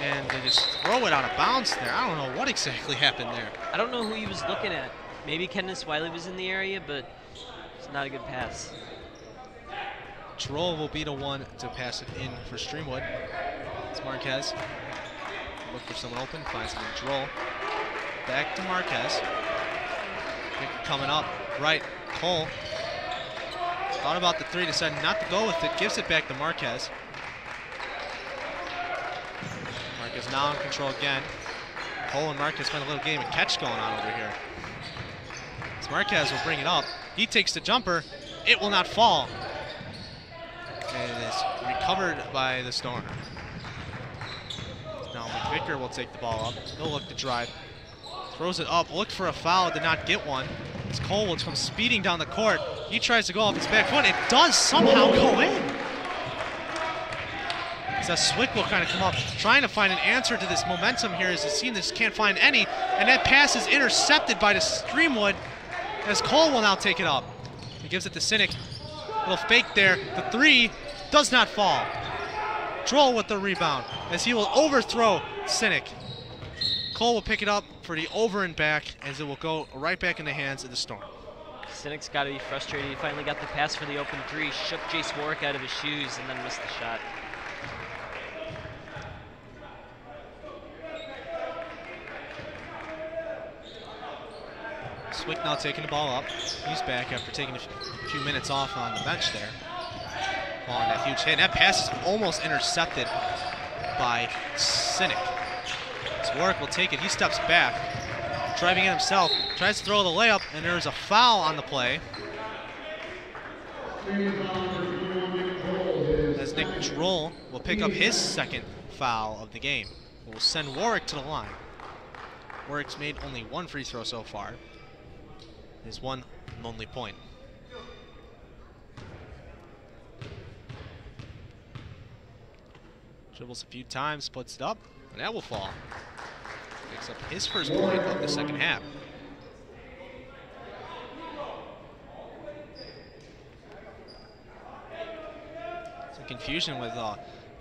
And they just throw it out of bounds there. I don't know what exactly happened there. I don't know who he was looking at. Maybe Kendis Wiley was in the area, but it's not a good pass. Troll will be the one to pass it in for Streamwood. It's Marquez. Look for someone open, finds him in Droll. Back to Marquez. Coming up, right, Cole. Thought about the 3, decided not to go with it, gives it back to Marquez. Marquez now in control again. Cole and Marquez find a little game of catch going on over here. As Marquez will bring it up. He takes the jumper. It will not fall. And it is recovered by the Storm. Now McVicker will take the ball up. He'll look to drive. Throws it up. Looked for a foul. Did not get one. As Cole will come speeding down the court. He tries to go off his back foot. It does somehow go in. So Swick will kind of come up, trying to find an answer to this momentum here as the team just can't find any. And that pass is intercepted by the Streamwood as Cole will now take it up. He gives it to Sinek. Little fake there. The 3 does not fall. Droll with the rebound as he will overthrow Sinek. Cole will pick it up for the over and back as it will go right back in the hands of the Storm. Sinek's got to be frustrated. He finally got the pass for the open 3, shook Jace Warwick out of his shoes, and then missed the shot. Swick now taking the ball up. He's back after taking a few minutes off on the bench there. Following that huge hit. And that pass is almost intercepted by Sinek. So Warwick will take it. He steps back, driving it himself. Tries to throw the layup, and there is a foul on the play. As Nick Droll will pick up his second foul of the game. Will send Warwick to the line. Warwick's made only 1 free throw so far. His 1 lonely point. Dribbles a few times, puts it up, and that will fall. Picks up his first point of the second half. So confusion with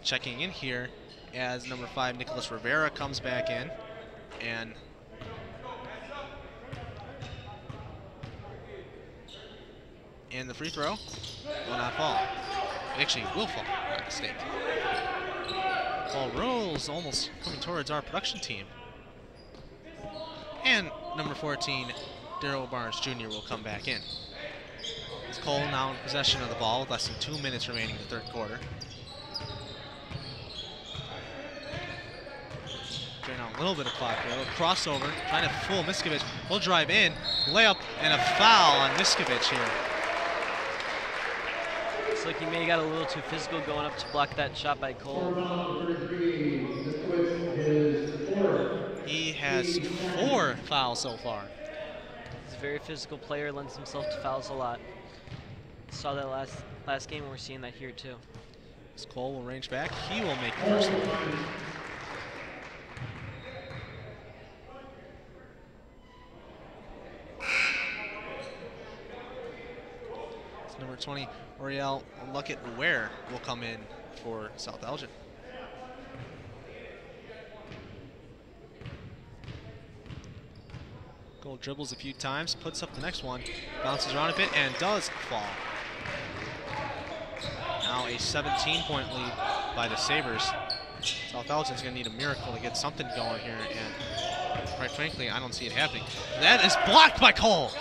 checking in here as number 5 Nicholas Rivera comes back in, and the free throw will not fall. Actually, will fall by mistake. Ball rolls almost coming towards our production team. And number 14, Darrell Barnes Jr. will come back in. It's Cole now in possession of the ball with less than 2 minutes remaining in the third quarter. Drain out a little bit of clock here. A crossover, trying to fool Miskovic. He'll drive in, layup, and a foul on Miskovic here. Looks like he may have got a little too physical going up to block that shot by Cole. He has 4 fouls so far. He's a very physical player, lends himself to fouls a lot. Saw that last game, and we're seeing that here too. As Cole will range back, he will make the first one. It's number 20, Oriel Luckett-Ware will come in for South Elgin. Cole dribbles a few times, puts up the next one, bounces around a bit, and does fall. Now a 17-point lead by the Sabres. South Elgin's going to need a miracle to get something going here, and quite frankly, I don't see it happening. That is blocked by Cole.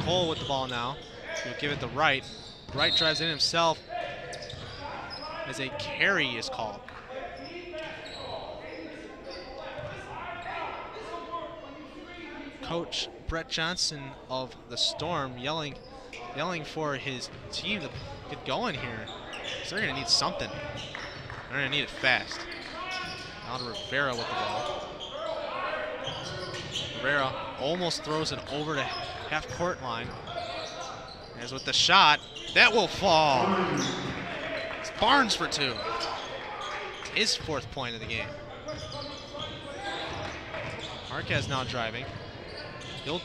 Cole with the ball now. He'll give it to Wright. Wright drives in himself as a carry is called. Coach Brett Johnson of the Storm yelling for his team to get going here. So they're going to need something. They're going to need it fast. Now to Rivera with the ball. Rivera almost throws it over to half-court line. As with the shot, that will fall. It's Barnes for 2. His 4th point of the game. Marquez now driving. He'll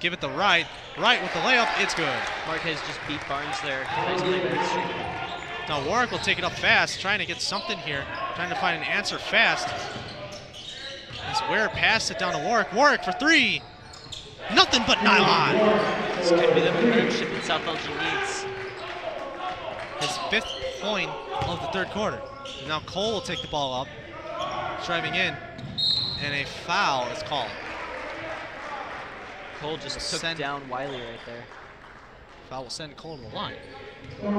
give it to Wright. Wright with the layup, it's good. Marquez just beat Barnes there. Nice play by the Streamwood. Now Warwick will take it up fast, trying to get something here, trying to find an answer fast. As Ware passed it down to Warwick. Warwick for 3. Nothing but nylon. This could be the momentum shift that South Elgin needs. His 5th point of the third quarter. Now Cole will take the ball up, driving in, and a foul is called. Cole just took down Wiley right there. Foul will send Cole to the line. Foul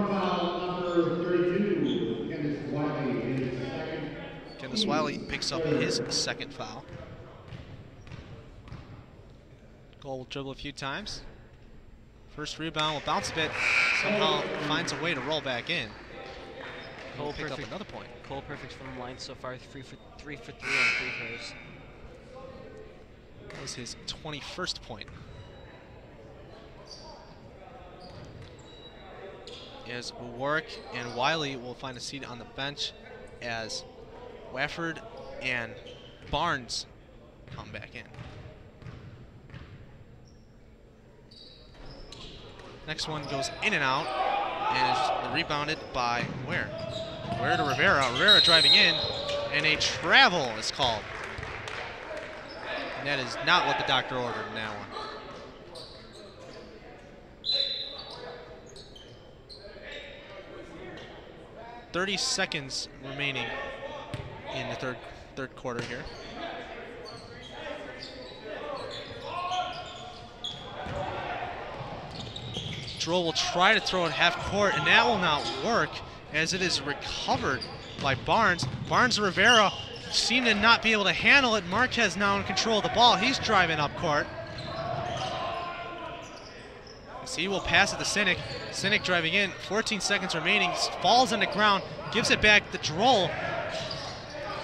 number 32, Kenneth Wiley, his second. Kenneth Wiley picks up his 2nd foul. Cole will dribble a few times. First rebound will bounce a bit. Somehow finds a way to roll back in. Cole picked up another point. Cole perfect from the line so far. 3 for 3 on free throws. That was his 21st point. As Warwick and Wiley will find a seat on the bench as Wafford and Barnes come back in. Next one goes in and out and is rebounded by Ware. Ware to Rivera. Rivera driving in, and a travel is called. And that is not what the doctor ordered in that one. .30 seconds remaining in the third quarter here. Droll will try to throw it half court, and that will not work as it is recovered by Barnes. Barnes and Rivera seem to not be able to handle it. Marquez now in control of the ball. He's driving up court. So he will pass it to Sinek. Sinek driving in, 14 seconds remaining, falls on the ground, gives it back to Droll.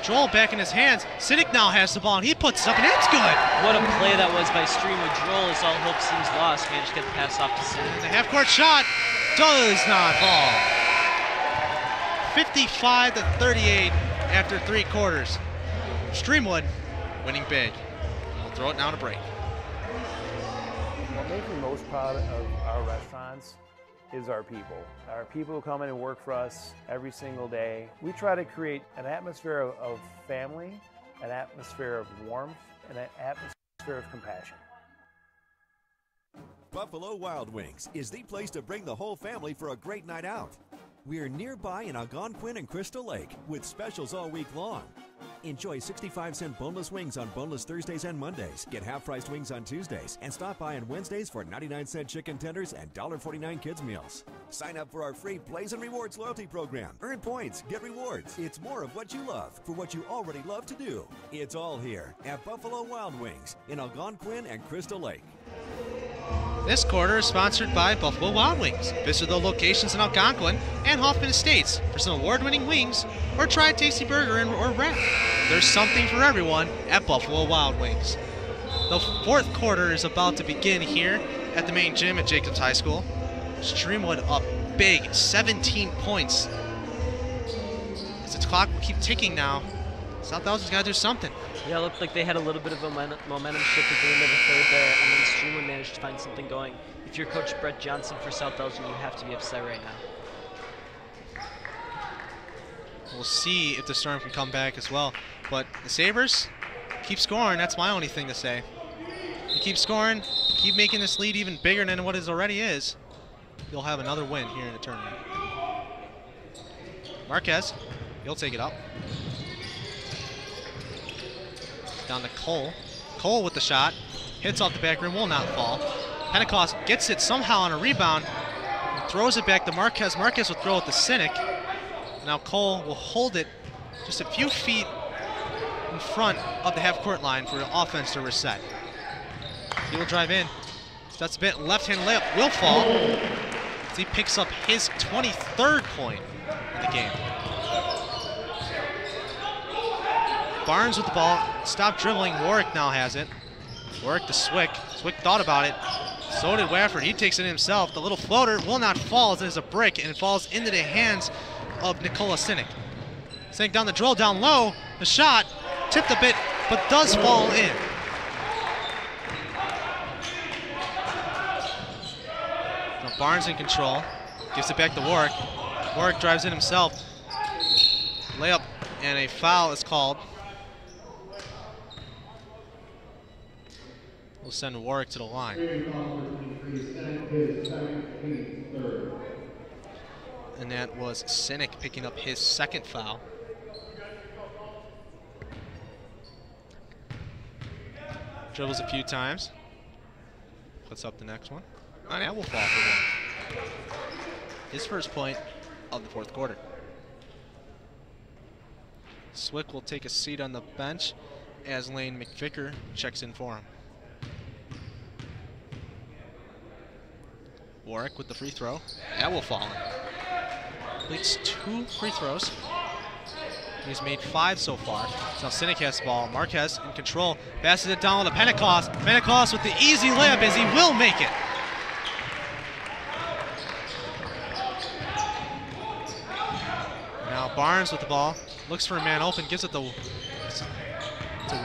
Droll back in his hands. Sinek now has the ball, and he puts it up, and it's good. What a play that was by Streamwood. Droll is all hope seems lost. Managed to get the pass off to Sinek. And the half-court shot does not fall. 55-38 after 3 quarters. Streamwood winning big. We'll throw it now to break. makes me most proud of our restaurants is our people. Our people who come in and work for us every single day. We try to create an atmosphere of family, an atmosphere of warmth, and an atmosphere of compassion. Buffalo Wild Wings is the place to bring the whole family for a great night out. We're nearby in Algonquin and Crystal Lake with specials all week long. Enjoy 65-cent boneless wings on boneless Thursdays and Mondays. Get half-priced wings on Tuesdays. And stop by on Wednesdays for 99-cent chicken tenders and $1.49 kids meals. Sign up for our free Blaze and Rewards loyalty program. Earn points, get rewards. It's more of what you love for what you already love to do. It's all here at Buffalo Wild Wings in Algonquin and Crystal Lake. This quarter is sponsored by Buffalo Wild Wings. Visit the locations in Algonquin and Hoffman Estates for some award-winning wings, or try a tasty burger or wrap. There's something for everyone at Buffalo Wild Wings. The fourth quarter is about to begin here at the main gym at Jacobs High School. Streamwood up big, 17 points. As the clock will keep ticking now, South Elgin's got to do something. Yeah, it looked like they had a little bit of a momentum shift at the end of the third there, and then Streamwood managed to find something going. If you're Coach Brett Johnson for South Elgin, you have to be upset right now. We'll see if the Storm can come back as well. But the Sabres keep scoring. That's my only thing to say. You keep scoring, keep making this lead even bigger than what it already is, you'll have another win here in the tournament. Marquez, he'll take it up. Down to Cole. Cole with the shot. Hits off the back rim, will not fall. Pentecost gets it somehow on a rebound. And throws it back to Marquez. Marquez will throw it to Sinek. Now Cole will hold it just a few feet in front of the half-court line for the offense to reset. He will drive in. That's a bit. Left-hand layup will fall. As he picks up his 23rd point in the game. Barnes with the ball. Stop dribbling. Warwick now has it. Warwick to Swick. Swick thought about it. So did Wafford. He takes it himself. The little floater will not fall as it is a brick, and it falls into the hands of Nikola Sinek. Sinek down the drill, down low. The shot tipped a bit, but does fall in. Now Barnes in control. Gives it back to Warwick. Warwick drives in himself. Layup, and a foul is called. We'll send Warwick to the line. And that was Sinek picking up his second foul. Dribbles a few times. Puts up the next one. And that will fall for one. His first point of the fourth quarter. Swick will take a seat on the bench as Lane McVicker checks in for him. Warwick with the free throw. That will fall in. Completes 2 free throws. He's made 5 so far. So Sinek has the ball. Marquez in control. Passes it down to Pentecost. Pentecost with the easy layup as he will make it. Now Barnes with the ball. Looks for a man open. Gives it to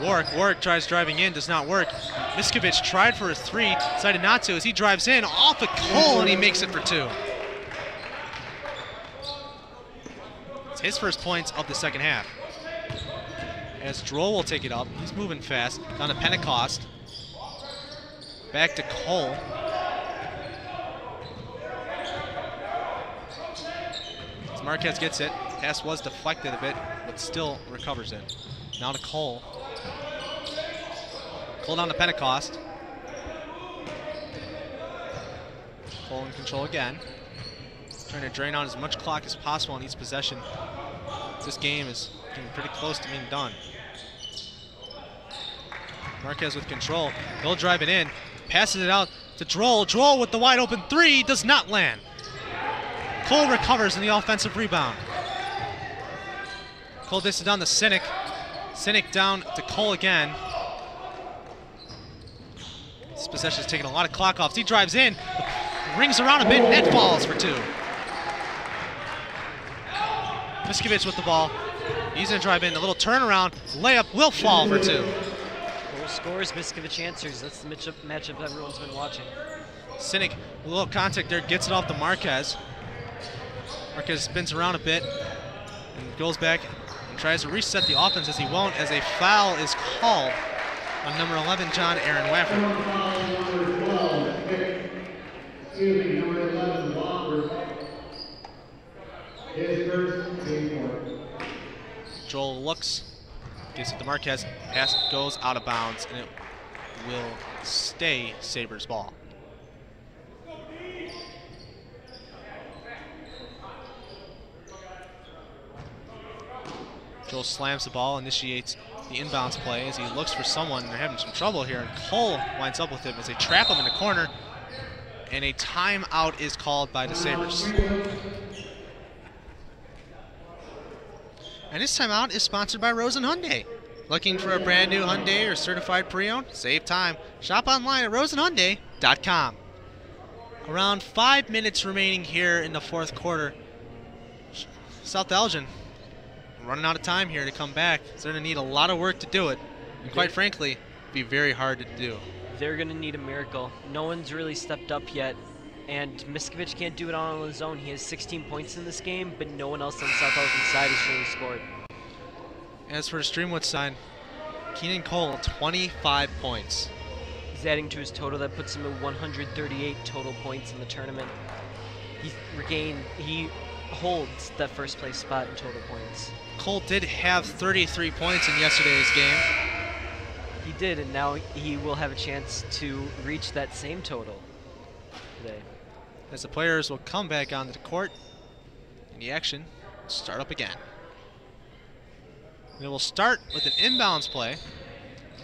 Warwick. Warwick tries driving in. Does not work. Miskovic tried for a 3. Decided not to as he drives in off of Cole and he makes it for 2. It's his first points of the second half. As Droll will take it up. He's moving fast. Down to Pentecost. Back to Cole. As Marquez gets it. Pass was deflected a bit, but still recovers it. Now to Cole. Cole down to Pentecost. Cole in control again. Trying to drain out as much clock as possible on each possession. This game is getting pretty close to being done. Marquez with control. He'll drive it in. Passes it out to Droll. Droll with the wide open 3 does not land. Cole recovers in the offensive rebound. Cole dishes down to Sinek. Sinek down to Cole again. This possession is taking a lot of clock off. He drives in, rings around a bit, net falls for 2. Miskovic with the ball. He's going to drive in. A little turnaround. Layup will fall for 2. scores, Miskovich answers. That's the matchup everyone's been watching. Cynic, a little contact there, gets it off to Marquez. Marquez spins around a bit and goes back and tries to reset the offense as he won't, as a foul is called on number 11, John Aaron Wafford. Number 12, excuse me, number 11, Wafford. His first team point. Joel looks, gives it to Marquez, pass goes out of bounds, and it will stay Sabres ball. Joel slams the ball, initiates the inbounds play as he looks for someone. They're having some trouble here, and Cole winds up with him as they trap him in the corner, and a timeout is called by the Sabres. And this timeout is sponsored by Rosen Hyundai. Looking for a brand new Hyundai or certified pre-owned? Save time. Shop online at rosenhyundai.com. Around 5 minutes remaining here in the fourth quarter. South Elgin running out of time here to come back. They're going to need a lot of work to do it. And quite frankly, be very hard to do. They're going to need a miracle. No one's really stepped up yet. And Miskovich can't do it all on his own. He has 16 points in this game, but no one else on South Elgin's side has really scored. As for the Streamwood side, Keenan Cole, 25 points. He's adding to his total. That puts him at 138 total points in the tournament. He holds that first place spot in total points. Cole did have 33 points in yesterday's game. He did, and now he will have a chance to reach that same total today. As the players will come back onto the court, and the action will start up again. And it will start with an inbounds play.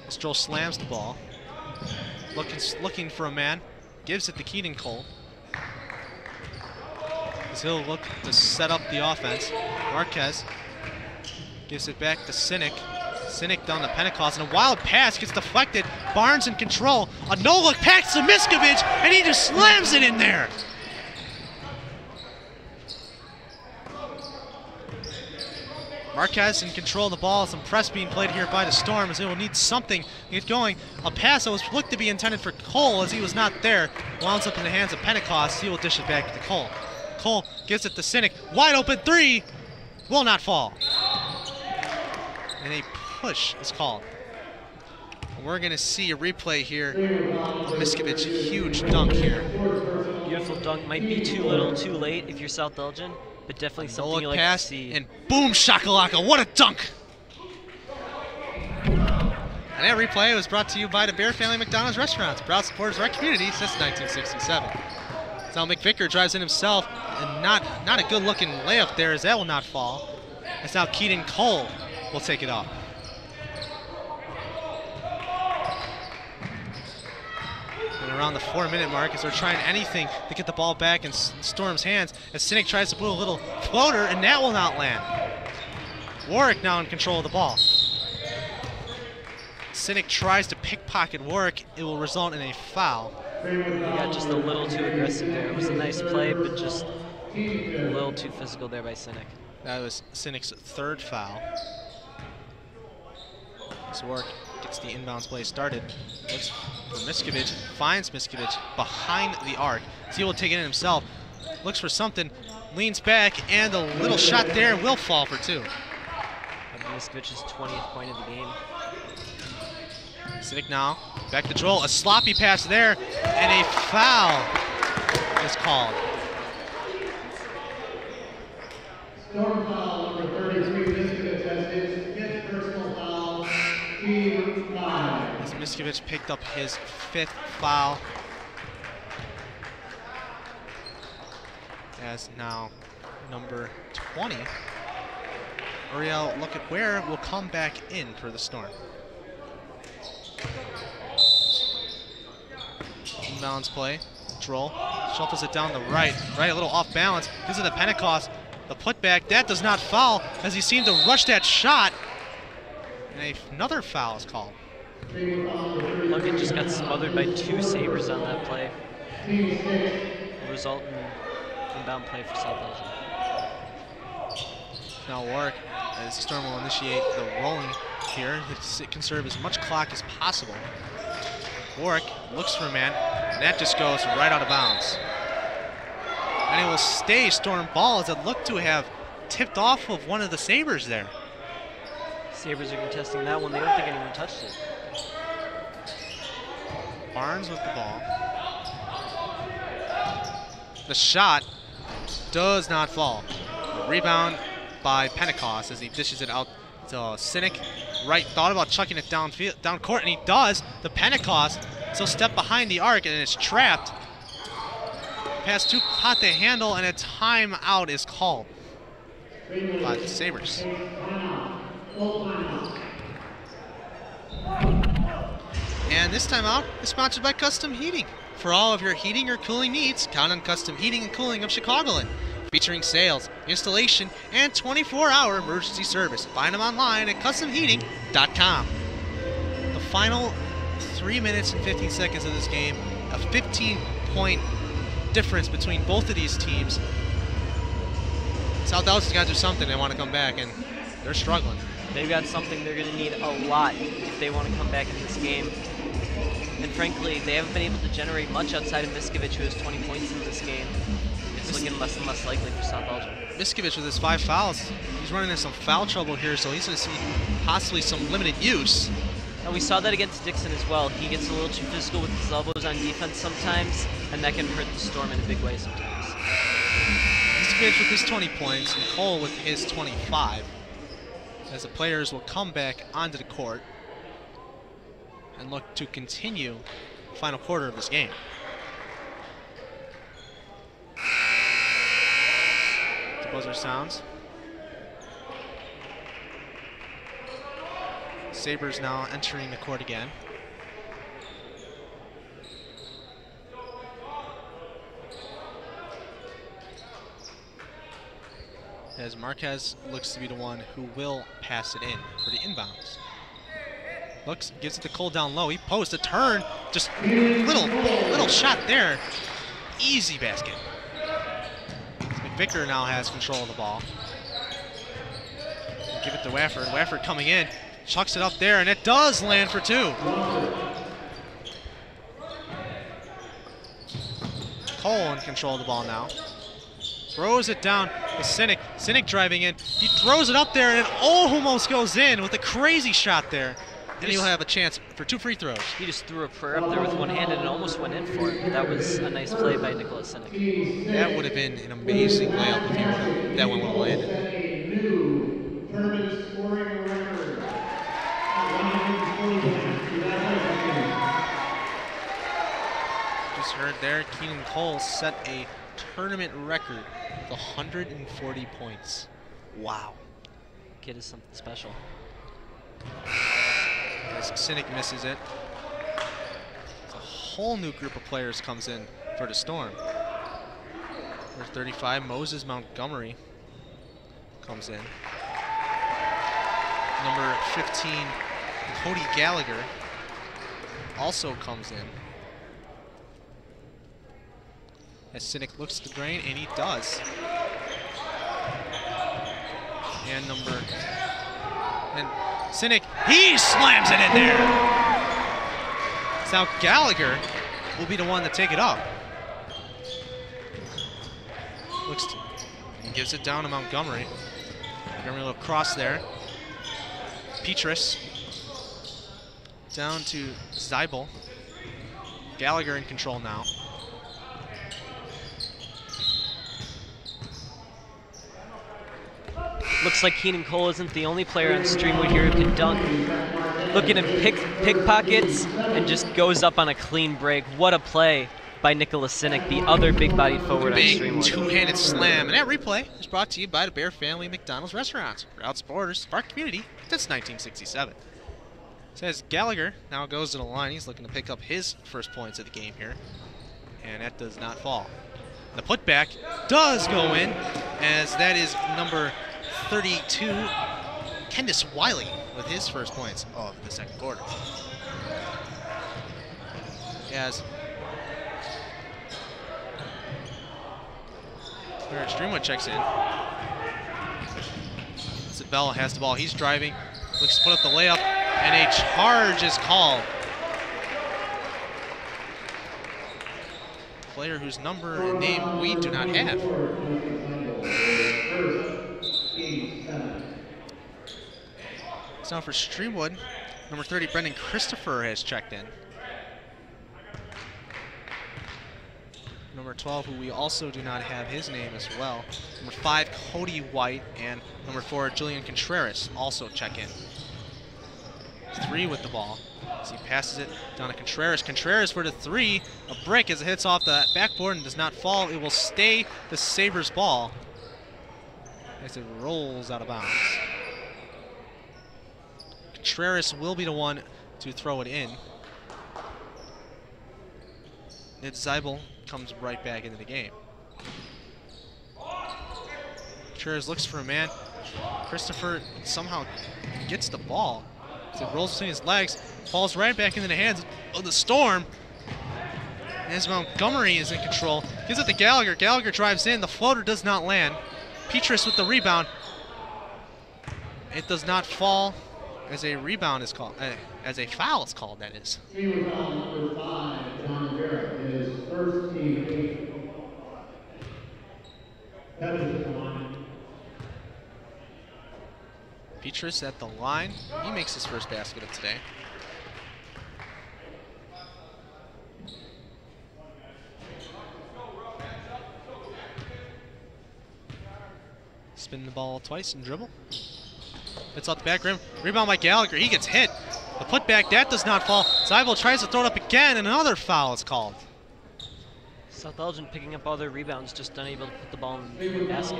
As Joel slams the ball. Looking for a man. Gives it to Keenan Cole. As he'll look to set up the offense. Marquez gives it back to Cynic. Cynic down to Pentecost, and a wild pass gets deflected. Barnes in control. A no-look pass to Miskovich, and he just slams it in there. Marquez in control of the ball. Some press being played here by the Storm as they will need something to get going. A pass that was looked to be intended for Cole as he was not there. Wounds up in the hands of Pentecost. He will dish it back to Cole. Cole gives it to Cynic. Wide open three. Will not fall. And a push is called. We're going to see a replay here of Miskovich. Huge dunk here. Beautiful dunk. Might be too little, too late if you're South Elgin, but definitely something you like to see. And boom shakalaka. What a dunk! And that replay was brought to you by the Bear Family McDonald's Restaurants, proud supporters of our community since 1967. Now McVicker drives in himself, and not a good-looking layup there as that will not fall. As now Keaton Cole will take it up. And around the 4-minute mark as they're trying anything to get the ball back in Storm's hands as Cynic tries to put a little floater, and that will not land. Warwick now in control of the ball. Cynic tries to pickpocket Warwick. It will result in a foul. He got just a little too aggressive there. It was a nice play, but just a little too physical there by Cynic. That was Cynic's third foul. So Warwick gets the inbounds play started. Looks for Miskovich, finds Miskovich behind the arc. So he will take it in himself. Looks for something, leans back, and a little shot there will fall for two. Miskovich's 20th point of the game. Cynic now, back to Joel, a sloppy pass there, and a foul is called. Storm foul number 33, Miskovich has his 5th personal foul, team 5. As Miskovich picked up his 5th foul. As now number 20, Ariel look at where will come back in for the Storm. Inbounds play, Droll shuffles it down the right, a little off balance, gives it to Pentecost, the putback, that does not foul as he seemed to rush that shot, and another foul is called. Elgin just got smothered by 2 Sabres on that play. Will result in inbound play for South Elgin. Now Warwick, as the Storm will initiate the rolling here. It can serve as much clock as possible. Warwick looks for a man, and that just goes right out of bounds. And it will stay Storm ball as it looked to have tipped off of one of the Sabres there. Sabres are contesting that one. They don't think anyone touched it. Barnes with the ball. The shot does not fall. A rebound by Pentecost as he dishes it out to Sinek. Right, thought about chucking it down court, and he does. The Pentecost still step behind the arc, and it's trapped. Pass too hot to handle, and a timeout is called by the Sabres. And this timeout is sponsored by Custom Heating. For all of your heating or cooling needs, count on Custom Heating and Cooling of Chicagoland. Featuring sales, installation, and 24-hour emergency service. Find them online at customheating.com. The final 3 minutes and 15 seconds of this game, a 15-point difference between both of these teams. South Elgin's got to do something. They want to come back, and they're struggling. They've got something they're going to need a lot if they want to come back in this game. And frankly, they haven't been able to generate much outside of Miskovich, who has 20 points in this game. It's looking less and less likely for South Elgin. Miskovich with his 5 fouls, he's running into some foul trouble here, so he's going to see possibly some limited use. And we saw that against Dixon as well. He gets a little too physical with his elbows on defense sometimes, and that can hurt the Storm in a big way sometimes. Miskovich with his 20 points, and Cole with his 25. As the players will come back onto the court and look to continue the final quarter of this game. The buzzer sounds. Sabres now entering the court again. As Marquez looks to be the one who will pass it in for the inbounds. Looks, gives it to Cole down low. He posts a turn, just little shot there. Easy basket. McVicker now has control of the ball. Give it to Wafford. Wafford coming in, chucks it up there, and it does land for 2. Cole in control of the ball now. Throws it down to Sinek. Sinek driving in. He throws it up there, and it almost goes in with a crazy shot there. And he'll have a chance for 2 free throws. He just threw a prayer up there with one hand and it almost went in for him. That was a nice play by Nicholas Sinek. That would have been an amazing layup if he would have, that one would have landed. A new tournament scoring record. Just heard there, Keenan Cole set a tournament record with 140 points. Wow. Kid is something special. As Sinek misses it, a whole new group of players comes in for the Storm. Number 35, Moses Montgomery comes in. Number 15, Cody Gallagher also comes in. As Sinek looks to drain, and he does. And Sinek, he slams it in there. So now Gallagher will be the one to take it up. He gives it down to Montgomery. Montgomery a little cross there. Petrus down to Zeibel. Gallagher in control now. Looks like Keenan Cole isn't the only player on Streamwood here who can dunk. Look at him pickpockets and just goes up on a clean break. What a play by Nicholas Sinek, the other big-bodied forward on Streamwood. Big two-handed slam. And that replay is brought to you by the Bear Family McDonald's Restaurants. Proud supporters of our community since 1967. Says Gallagher now goes to the line. He's looking to pick up his first points of the game here. And that does not fall. The putback does go in, as that is number 32, Kendis Wiley, with his first points of the second quarter. As Streamwood checks in. Sabella has the ball. He's driving. Looks to put up the layup. And a charge is called. Player whose number and name we do not have. It's now for Streamwood. Number 30, Brendan Christopher has checked in. Number 12, who we also do not have his name as well. Number 5, Cody White, and number 4, Julian Contreras also check in. 3 with the ball. As he passes it down to Contreras. Contreras for the 3. A brick as it hits off the backboard and does not fall. It will stay the Sabres ball as it rolls out of bounds. Contreras will be the one to throw it in. Ned Zeibel comes right back into the game. Contreras looks for a man. Christopher somehow gets the ball. As it rolls between his legs, falls right back into the hands of the Storm. As Montgomery is in control, gives it to Gallagher. Gallagher drives in. The floater does not land. Petrus with the rebound. It does not fall. As a rebound is called, as a foul is called, that is. Team foul number 5, John Rivera, is first team 8. Petrus at the line. Petrus at the line. He makes his first basket of today. Spin the ball twice and dribble. It's off the back rim. Rebound by Gallagher. He gets hit. The putback, that does not fall. Zeibel tries to throw it up again, and another foul is called. South Elgin picking up all their rebounds, just unable to put the ball in the basket.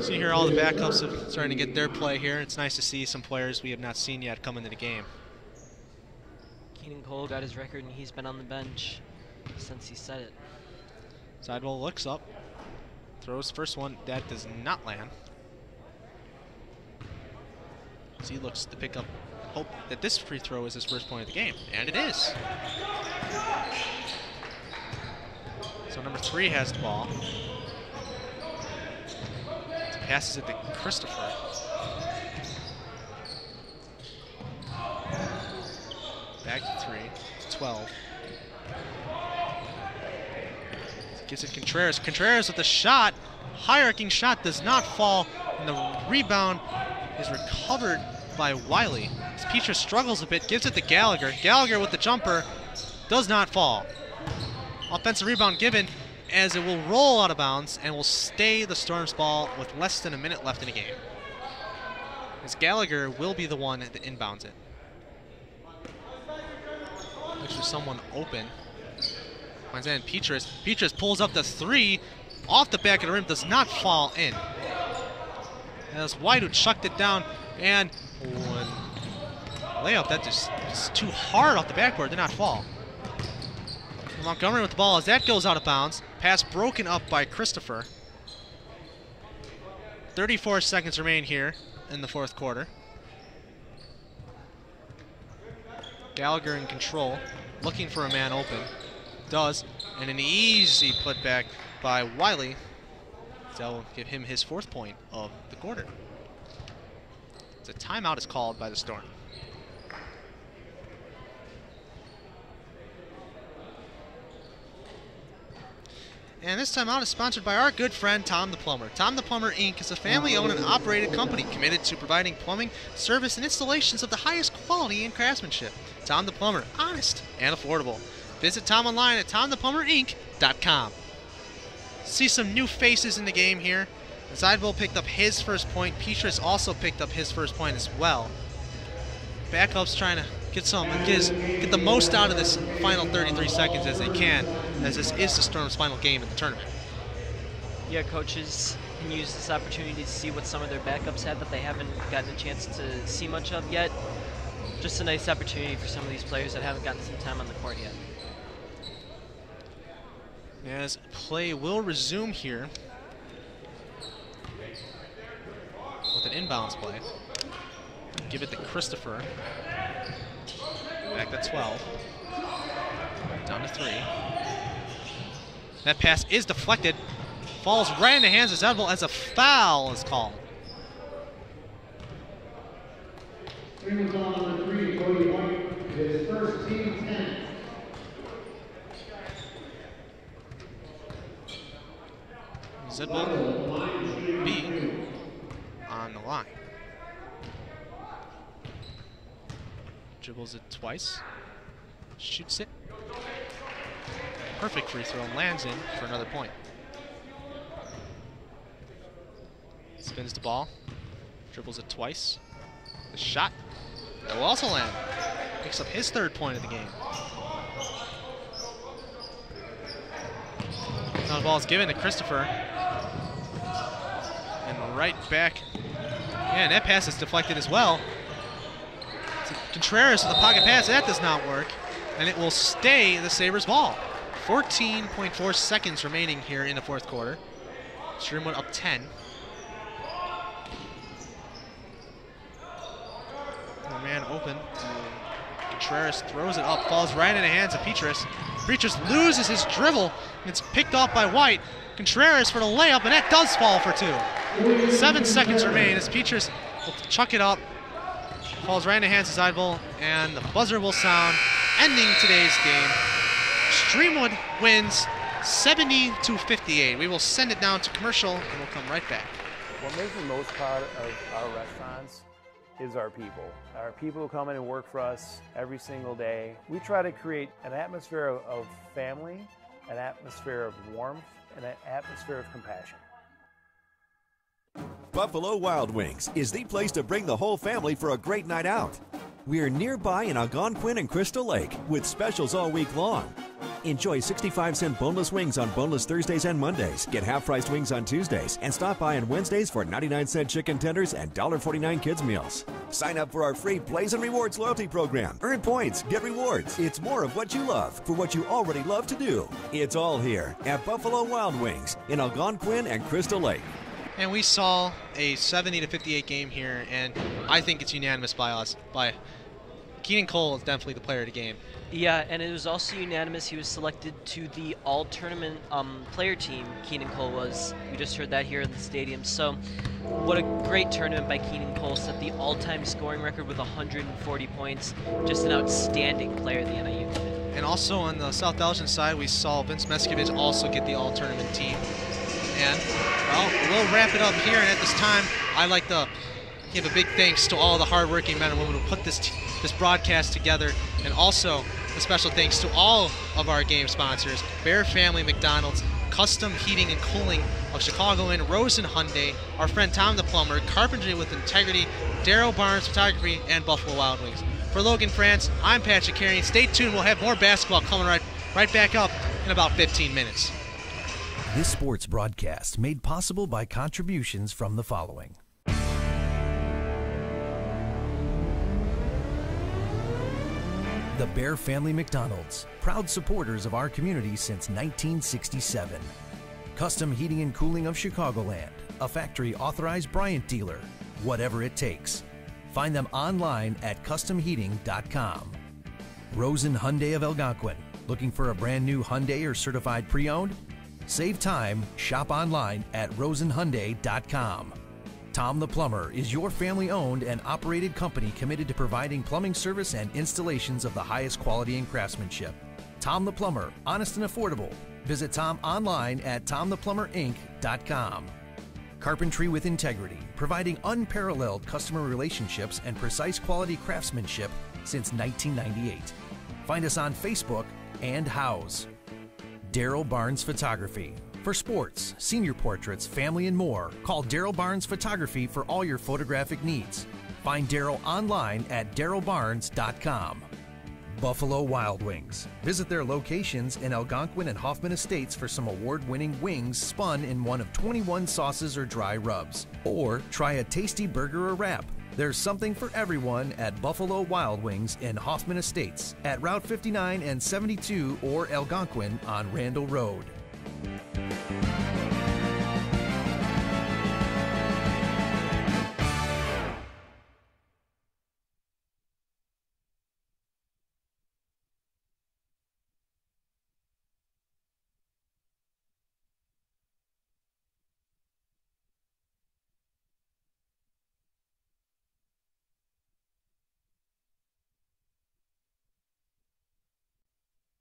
See here all the backups are starting to get their play here. It's nice to see some players we have not seen yet come into the game. Keenan Cole got his record, and he's been on the bench since he set it. Zeibel looks up. Throws first one. That does not land. So he looks to pick up hope that this free throw is his first point of the game. And it is. So number 3 has the ball. So passes it to Christopher. Back to 3. To 12. So gives it Contreras. Contreras with the shot. High-arcing shot does not fall. And the rebound is recovered by Wiley. As Petrus struggles a bit, gives it to Gallagher. Gallagher with the jumper does not fall. Offensive rebound given as it will roll out of bounds and will stay the Storm's ball with less than a minute left in the game. As Gallagher will be the one that inbounds it. Looks for someone open. Finds in Petrus. Petrus pulls up the 3 off the back of the rim, does not fall in. As White who chucked it down, and one layup that just is too hard off the backboard, did not fall. Montgomery with the ball as that goes out of bounds. Pass broken up by Christopher. 34 seconds remain here in the fourth quarter. Gallagher in control, looking for a man open. Does, and an easy putback by Wiley. That will give him his 4th point of the quarter. The timeout is called by the Storm. And this timeout is sponsored by our good friend Tom the Plumber. Tom the Plumber, Inc. is a family-owned and operated company committed to providing plumbing, service, and installations of the highest quality and craftsmanship. Tom the Plumber, honest and affordable. Visit Tom online at TomThePlumberInc.com. See some new faces in the game here. Zeibel picked up his first point. Petrus also picked up his first point as well. Backups trying to get the most out of this final 33 seconds as they can, as this is the Storm's final game in the tournament. Yeah, coaches can use this opportunity to see what some of their backups have that they haven't gotten a chance to see much of yet. Just a nice opportunity for some of these players that haven't gotten some time on the court yet. As play will resume here with an inbounds play. Give it to Christopher. Back to 12. Down to 3. That pass is deflected. Falls right in the hands of Zeibel as a foul is called. Streamwood's on number 3, Cody White, his first team 10. Zidwell B on the line. Dribbles it twice, shoots it. Perfect free throw, lands in for another point. Spins the ball, dribbles it twice. The shot, that will also land. Picks up his third point of the game. Now the ball is given to Christopher. And right back. Yeah, and that pass is deflected as well. Contreras with the pocket pass, that does not work. And it will stay the Sabres ball. 14.4 seconds remaining here in the fourth quarter. Streamwood up 10. A man open. Contreras throws it up, falls right in the hands of Petrus. Petrus loses his dribble, and it's picked off by White. Contreras for the layup, and that does fall for 2. 7 seconds remain as Petrus will chuck it up. Falls right in the hands of Zidwell, and the buzzer will sound, ending today's game. Streamwood wins 70-58. We will send it down to commercial, and we'll come right back. What makes me most proud of our restaurants is our people. Our people who come in and work for us every single day. We try to create an atmosphere of family, an atmosphere of warmth, and an atmosphere of compassion. Buffalo Wild Wings is the place to bring the whole family for a great night out. We're nearby in Algonquin and Crystal Lake with specials all week long. Enjoy 65-cent boneless wings on boneless Thursdays and Mondays. Get half-priced wings on Tuesdays. And stop by on Wednesdays for 99-cent chicken tenders and $1.49 kids meals. Sign up for our free Plays and Rewards loyalty program. Earn points, get rewards. It's more of what you love for what you already love to do. It's all here at Buffalo Wild Wings in Algonquin and Crystal Lake. And we saw a 70-58 game here, and I think it's unanimous by us. Keenan Cole is definitely the player of the game. Yeah, and it was also unanimous. He was selected to the all-tournament player team, Keenan Cole was. We just heard that here in the stadium. So what a great tournament by Keenan Cole. Set the all-time scoring record with 140 points. Just an outstanding player of the NIU unit. And also on the South Elgin side, we saw Vince Meskovich also get the all-tournament team. And, well, we'll wrap it up here. And at this time, I'd like to give a big thanks to all the hardworking men and women who put this broadcast together. And also a special thanks to all of our game sponsors, Bear Family McDonald's, Custom Heating and Cooling of Chicagoland, Rosen Hyundai, our friend Tom the Plumber, Carpentry with Integrity, Daryl Barnes Photography, and Buffalo Wild Wings. For Logan France, I'm Patrick Carey. Stay tuned. We'll have more basketball coming right back up in about 15 minutes. This sports broadcast made possible by contributions from the following. The Bear Family McDonald's, proud supporters of our community since 1967. Custom Heating and Cooling of Chicagoland, a factory authorized Bryant dealer, whatever it takes. Find them online at customheating.com. Rosen Hyundai of Algonquin, looking for a brand new Hyundai or certified pre-owned? Save time, shop online at rosenhyundai.com. Tom the Plumber is your family-owned and operated company committed to providing plumbing service and installations of the highest quality and craftsmanship. Tom the Plumber, honest and affordable. Visit Tom online at tomtheplumberinc.com. Carpentry with Integrity, providing unparalleled customer relationships and precise quality craftsmanship since 1998. Find us on Facebook and House. Daryl Barnes Photography. For sports, senior portraits, family, and more, call Daryl Barnes Photography for all your photographic needs. Find Daryl online at darylbarnes.com. Buffalo Wild Wings. Visit their locations in Algonquin and Hoffman Estates for some award-winning wings spun in one of 21 sauces or dry rubs. Or try a tasty burger or wrap. There's something for everyone at Buffalo Wild Wings in Hoffman Estates at Route 59 and 72 or Algonquin on Randall Road.